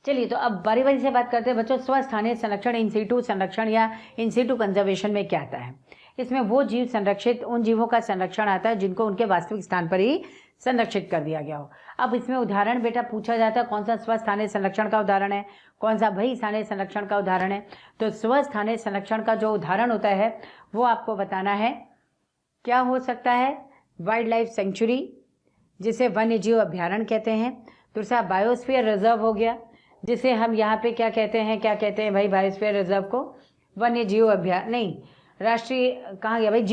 चलिए तो अब बारी बारी से बात करते हैं बच्चों, स्वस्थानीय संरक्षण, इन सीटू संरक्षण या इन सीटू कंजर्वेशन में क्या आता है। इसमें वो जीव संरक्षित, उन जीवों का संरक्षण आता है जिनको उनके वास्तविक स्थान पर ही संरक्षित कर दिया गया हो। अब इसमें उदाहरण बेटा पूछा जाता है, कौन सा स्वस्थानीय संरक्षण का उदाहरण है, कौन सा बहिस्थानीय संरक्षण का उदाहरण है। तो स्वस्थानीय संरक्षण का जो उदाहरण होता है वो आपको बताना है। क्या हो सकता है? वाइल्ड लाइफ सेंचुरी, जिसे वन्य जीव अभ्यारण्य कहते हैं। दूसरा बायोस्फीयर रिजर्व हो गया, जिसे हम यहाँ पे क्या कहते हैं भाई, बायोस्फीयर रिजर्व को वन्य जीव अभ्यारण्य नहीं, राष्ट्रीय कहाँ गया भाई,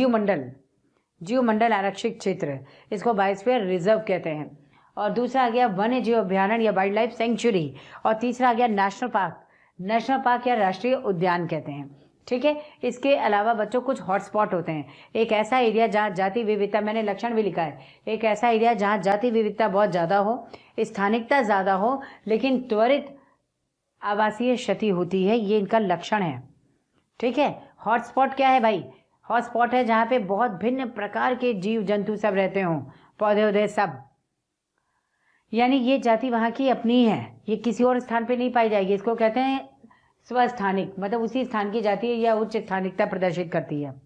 जीवमंडल आरक्षित क्षेत्र, इसको बायोस्फीयर रिजर्व कहते हैं। और दूसरा आ गया वन्य जीव अभ्यारण्य या वाइल्ड लाइफ सेंचुरी। और तीसरा आ गया नेशनल पार्क या राष्ट्रीय उद्यान कहते हैं। ठीक है। इसके अलावा बच्चों कुछ हॉटस्पॉट होते हैं। एक ऐसा एरिया जहाँ जाति विविधता, मैंने लक्षण भी लिखा है, एक ऐसा एरिया जहाँ जाति विविधता बहुत ज़्यादा हो, स्थानिकता ज़्यादा हो, लेकिन त्वरित आवासीय क्षति होती है, ये इनका लक्षण है। ठीक है। हॉटस्पॉट क्या है भाई? हॉटस्पॉट है जहाँ पे बहुत भिन्न प्रकार के जीव जंतु सब रहते हों, पौधे उधे सब, यानी ये जाति वहाँ की अपनी है, ये किसी और स्थान पे नहीं पाई जाएगी। इसको कहते हैं स्वस्थानिक, मतलब उसी स्थान की जाति है या उच्च स्थानिकता प्रदर्शित करती है।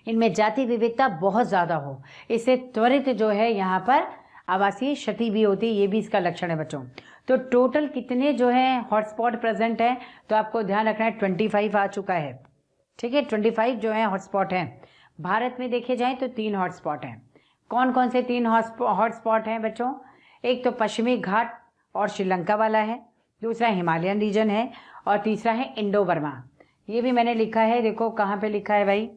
इनमें जाति विविधता बहुत ज़्यादा हो, इससे त्वरित जो है यहाँ पर आवासीय क्षति भी होती है, ये भी इसका लक्षण है बच्चों। तो टोटल कितने जो है हॉटस्पॉट प्रेजेंट है, तो आपको ध्यान रखना है 25 आ चुका है। ठीक है, 25 जो है हॉटस्पॉट हैं। भारत में देखे जाएं तो 3 हॉटस्पॉट हैं। कौन कौन से 3 हॉटस्पॉट हैं बच्चों? एक तो पश्चिमी घाट और श्रीलंका वाला है, दूसरा हिमालयन रीजन है, और तीसरा है इंडो बर्मा। ये भी मैंने लिखा है, देखो कहाँ पे लिखा है भाई,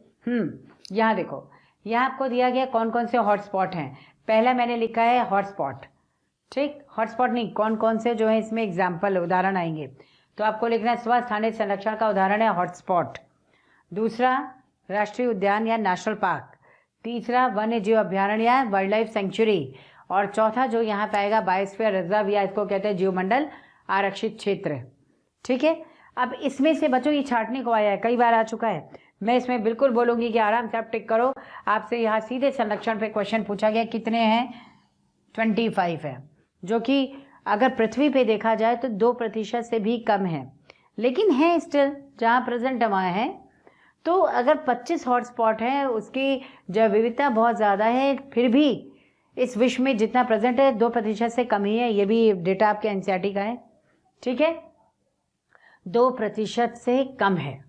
यहाँ देखो, यहाँ आपको दिया गया कौन कौन से हॉटस्पॉट हैं। पहला मैंने लिखा है हॉटस्पॉट, ठीक, हॉटस्पॉट नहीं, कौन कौन से जो है इसमें एग्जाम्पल उदाहरण आएंगे, तो आपको लिखना है स्वस्थानिक संरक्षण का उदाहरण है हॉटस्पॉट, दूसरा राष्ट्रीय उद्यान या नेशनल पार्क, तीसरा वन्य जीव अभ्यारण्य या वाइल्ड लाइफ सेंचुरी, और चौथा जो यहाँ पे आएगा बायोस्फीयर रिजर्व या इसको कहते हैं जीवमंडल आरक्षित क्षेत्र। ठीक है। अब इसमें से बच्चों ये छांटने को आया है, कई बार आ चुका है, मैं इसमें बिल्कुल बोलूँगी कि आराम से आप टिक करो। आपसे यहाँ सीधे संरक्षण पे क्वेश्चन पूछा गया, कितने हैं? 25 है, जो कि अगर पृथ्वी पे देखा जाए तो 2% से भी कम है, लेकिन है स्टिल जहाँ प्रेजेंट वहाँ है। तो अगर 25 हॉटस्पॉट है, उसकी जैव विविधता बहुत ज़्यादा है, फिर भी इस विश्व में जितना प्रेजेंट है 2% से कम ही है। ये भी डेटा आपके एनसीईआरटी का है। ठीक है, 2% से कम है।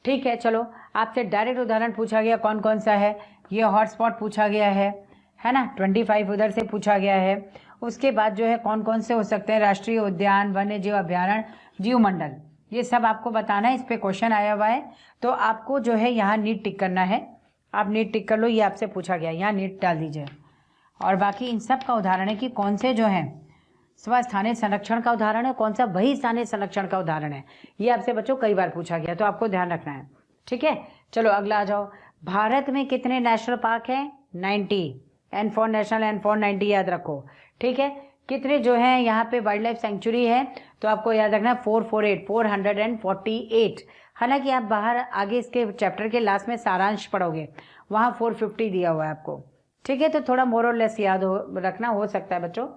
ठीक है, चलो आपसे डायरेक्ट उदाहरण पूछा गया, कौन कौन सा है? ये हॉटस्पॉट पूछा गया है ना, 25 उधर से पूछा गया है। उसके बाद जो है कौन कौन से हो सकते हैं? राष्ट्रीय उद्यान, वन्य जीव अभ्यारण्य, जीवमंडल, ये सब आपको बताना है। इस पे क्वेश्चन आया हुआ है, तो आपको जो है यहाँ नीट टिक करना है। आप नीट टिक कर लो, ये आपसे पूछा गया, यहाँ नीट डाल दीजिए। और बाकी इन सब का उदाहरण है कि कौन से जो है स्वस्थानिक संरक्षण का उदाहरण है, कौन सा बहिस्थानिक संरक्षण का उदाहरण है, ये आपसे बच्चों कई बार पूछा गया, तो आपको ध्यान रखना है। ठीक है, चलो अगला आ जाओ। भारत में कितने नेशनल पार्क हैं? 90, N for national, N for 90 याद रखो। ठीक है, कितने जो है यहाँ पे वाइल्ड लाइफ सेंचुरी है, तो आपको याद रखना है 448। हालांकि आप बाहर आगे इसके चैप्टर के लास्ट में सारांश पढ़ोगे, वहाँ 450 दिया हुआ है आपको। ठीक है, तो थोड़ा मोर और लेस याद रखना हो सकता है बच्चों,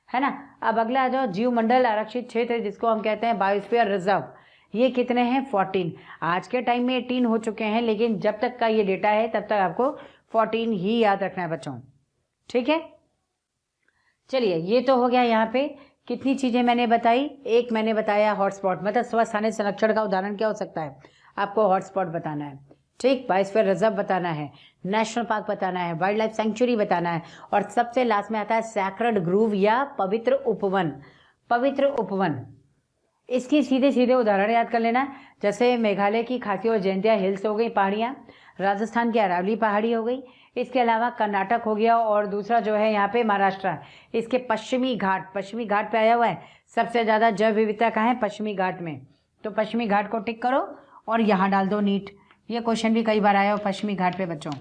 है ना। अब अगला आ जाओ, जीवमंडल आरक्षित क्षेत्र, जिसको हम कहते हैं बायोस्फीयर रिजर्व, ये कितने हैं? 14। आज के टाइम में 18 हो चुके हैं, लेकिन जब तक का ये डेटा है तब तक आपको 14 ही याद रखना है बच्चों। ठीक है, चलिए ये तो हो गया। यहाँ पे कितनी चीज़ें मैंने बताई? एक मैंने बताया हॉटस्पॉट, मतलब स्वस्थानिक संरक्षण का उदाहरण क्या हो सकता है, आपको हॉटस्पॉट बताना है। ठीक, बायोस्फीयर रिजर्व बताना है, नेशनल पार्क बताना है, वाइल्ड लाइफ सेंचुरी बताना है, और सबसे लास्ट में आता है सैक्रेड ग्रूव या पवित्र उपवन। पवित्र उपवन, इसकी सीधे सीधे उदाहरण याद कर लेना, जैसे मेघालय की खासी और जयंतिया हिल्स हो गई पहाड़ियाँ, राजस्थान की अरावली पहाड़ी हो गई, इसके अलावा कर्नाटक हो गया, और दूसरा जो है यहाँ पे महाराष्ट्र, इसके पश्चिमी घाट पे आया हुआ है। सबसे ज़्यादा जैव विविधता कहाँ है? पश्चिमी घाट में। तो पश्चिमी घाट को टिक करो और यहाँ डाल दो नीट। ये क्वेश्चन भी कई बार आया हो पश्चिमी घाट पे बच्चों।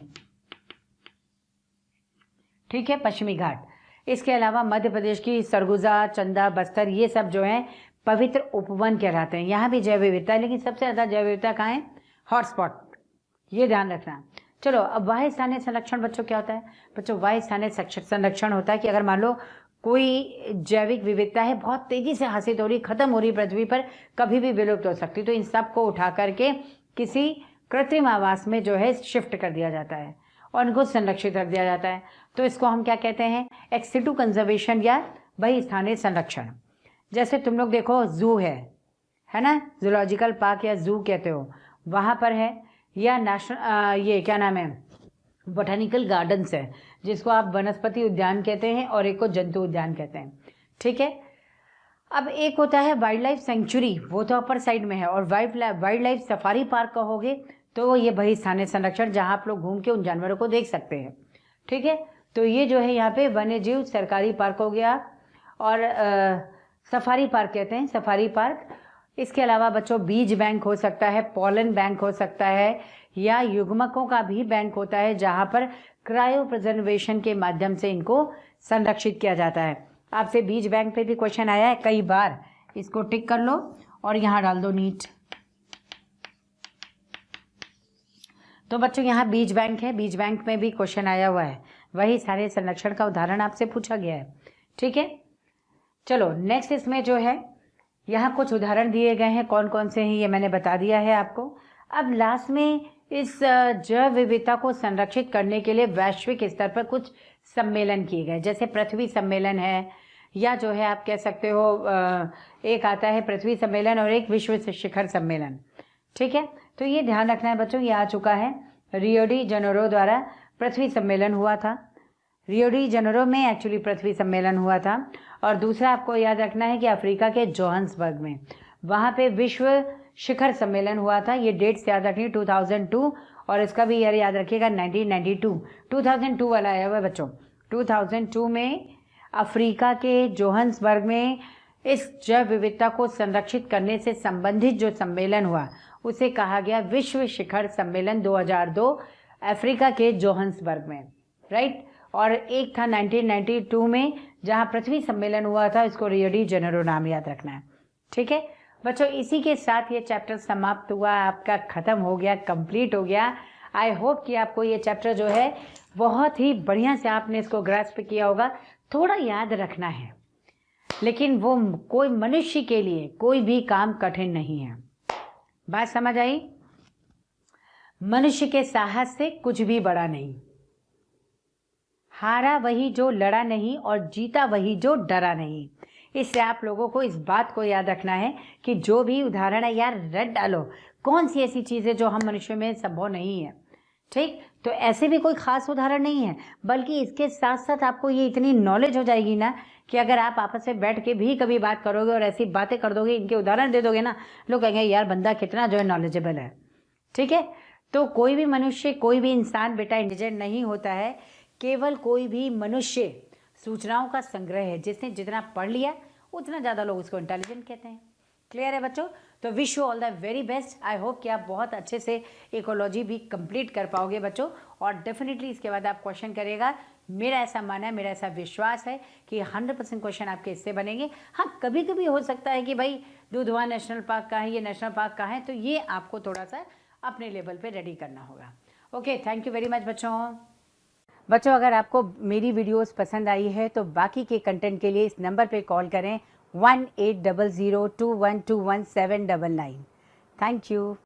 ठीक है, पश्चिमी घाट। इसके अलावा मध्य प्रदेश की सरगुजा, चंदा, बस्तर, ये सब जो है पवित्र उपवन कहलाते हैं। यहाँ भी जैव विविधता है, लेकिन सबसे ज़्यादा जैव विविधता कहाँ है? हॉटस्पॉट, ये ध्यान रखना। चलो अब वाह्य स्थानीय संरक्षण बच्चों क्या होता है? बच्चों वाह्य स्थानीय संरक्षण होता है कि अगर मान लो कोई जैविक विविधता है बहुत तेजी से हासिल हो रही, खत्म हो रही पृथ्वी पर, कभी भी विलुप्त हो सकती, तो इन सब को उठा करके किसी कृत्रिम आवास में जो है शिफ्ट कर दिया जाता है और उनको संरक्षित रख दिया जाता है। तो इसको हम क्या कहते हैं, एक्स सिटू कंजर्वेशन या बहिस्थानीय संरक्षण। जैसे तुम लोग देखो जू है ना, जूलॉजिकल पार्क या जू कहते हो, वहाँ पर है, या नेशनल ये क्या नाम है, बोटानिकल गार्डन्स है, जिसको आप वनस्पति उद्यान कहते हैं और एक को जंतु उद्यान कहते हैं। ठीक है, अब एक होता है वाइल्ड लाइफ सेंचुरी, वो तो अपर साइड में है, और वाइल्ड लाइफ सफारी पार्क कहोगे तो ये बहिस्थानीय संरक्षण, जहाँ आप लोग घूम के उन जानवरों को देख सकते हैं। ठीक है, तो ये जो है यहाँ पे वन्य जीव सरकारी पार्क हो गया और सफारी पार्क कहते हैं, सफारी पार्क। इसके अलावा बच्चों बीज बैंक हो सकता है, पॉलन बैंक हो सकता है, या युग्मकों का भी बैंक होता है, जहाँ पर क्रायो प्रिजर्वेशन के माध्यम से इनको संरक्षित किया जाता है। आपसे बीज बैंक पे भी क्वेश्चन आया है कई बार, इसको टिक कर लो और यहाँ डाल दो नीट। तो बच्चों यहाँ बीज बैंक है, बीज बैंक में भी क्वेश्चन आया हुआ है, वही सारे संरक्षण का उदाहरण आपसे पूछा गया है। ठीक है, चलो नेक्स्ट इसमें जो है यहाँ कुछ उदाहरण दिए गए हैं, कौन कौन से हैं ये मैंने बता दिया है आपको। अब लास्ट में इस जैव विविधता को संरक्षित करने के लिए वैश्विक स्तर पर कुछ सम्मेलन किए गए, जैसे पृथ्वी सम्मेलन है, या जो है आप कह सकते हो एक आता है पृथ्वी सम्मेलन और एक विश्व शिखर सम्मेलन। ठीक है, तो ये ध्यान रखना है बच्चों, ये आ चुका है। रियो डी जेनेरो द्वारा पृथ्वी सम्मेलन हुआ था, रियो डी जेनेरो में एक्चुअली पृथ्वी सम्मेलन हुआ था। और दूसरा आपको याद रखना है कि अफ्रीका के जोहान्सबर्ग में, वहाँ पे विश्व शिखर सम्मेलन हुआ था। ये डेट्स याद रखनी, 2002, और इसका भी ईयर याद रखिएगा 1992, 2002 वाला आया हुआ है बच्चों। 2002 में अफ्रीका के जोहान्सबर्ग में इस जैव विविधता को संरक्षित करने से संबंधित जो सम्मेलन हुआ उसे कहा गया विश्व शिखर सम्मेलन 2002 अफ्रीका के जोहान्सबर्ग में, राइट। और एक था 1992 में जहाँ पृथ्वी सम्मेलन हुआ था, इसको रियो डी जेनेरो नाम याद रखना है। ठीक है बच्चों, इसी के साथ ये चैप्टर समाप्त हुआ, आपका ख़त्म हो गया, कंप्लीट हो गया। आई होप कि आपको ये चैप्टर जो है बहुत ही बढ़िया से आपने इसको ग्रास्प किया होगा। थोड़ा याद रखना है, लेकिन वो कोई मनुष्य के लिए कोई भी काम कठिन नहीं है। बात समझ आई? मनुष्य के साहस से कुछ भी बड़ा नहीं। हारा वही जो लड़ा नहीं और जीता वही जो डरा नहीं। इससे आप लोगों को इस बात को याद रखना है कि जो भी उदाहरण है यार रट डालो, कौन सी ऐसी चीज़ है जो हम मनुष्य में संभव नहीं है। ठीक, तो ऐसे भी कोई ख़ास उदाहरण नहीं है, बल्कि इसके साथ साथ आपको ये इतनी नॉलेज हो जाएगी ना कि अगर आप आपस में बैठ के भी कभी बात करोगे और ऐसी बातें कर दोगे, इनके उदाहरण दे दोगे ना, लोग कहेंगे यार बंदा कितना जो है नॉलेजेबल है। ठीक है, तो कोई भी मनुष्य, कोई भी इंसान बेटा इंटेलिजेंट नहीं होता है। केवल कोई भी मनुष्य सूचनाओं का संग्रह है, जिसने जितना पढ़ लिया उतना ज़्यादा लोग उसको इंटेलिजेंट कहते हैं। क्लियर है बच्चों? तो wish you all the very best. I hope कि आप बहुत अच्छे से इकोलॉजी भी कंप्लीट कर पाओगे बच्चों, और डेफिनेटली इसके बाद आप क्वेश्चन करिएगा। मेरा ऐसा मानना है, मेरा ऐसा विश्वास है कि 100% क्वेश्चन आपके इससे बनेंगे। हाँ, कभी कभी हो सकता है कि भाई दुधवा नेशनल पार्क का है, ये नेशनल पार्क का है, तो ये आपको थोड़ा सा अपने लेवल पे रेडी करना होगा। Okay, thank you very much बच्चों, अगर आपको मेरी वीडियोस पसंद आई है तो बाकी के कंटेंट के लिए इस नंबर पे कॉल करें 1800212179। Thank you.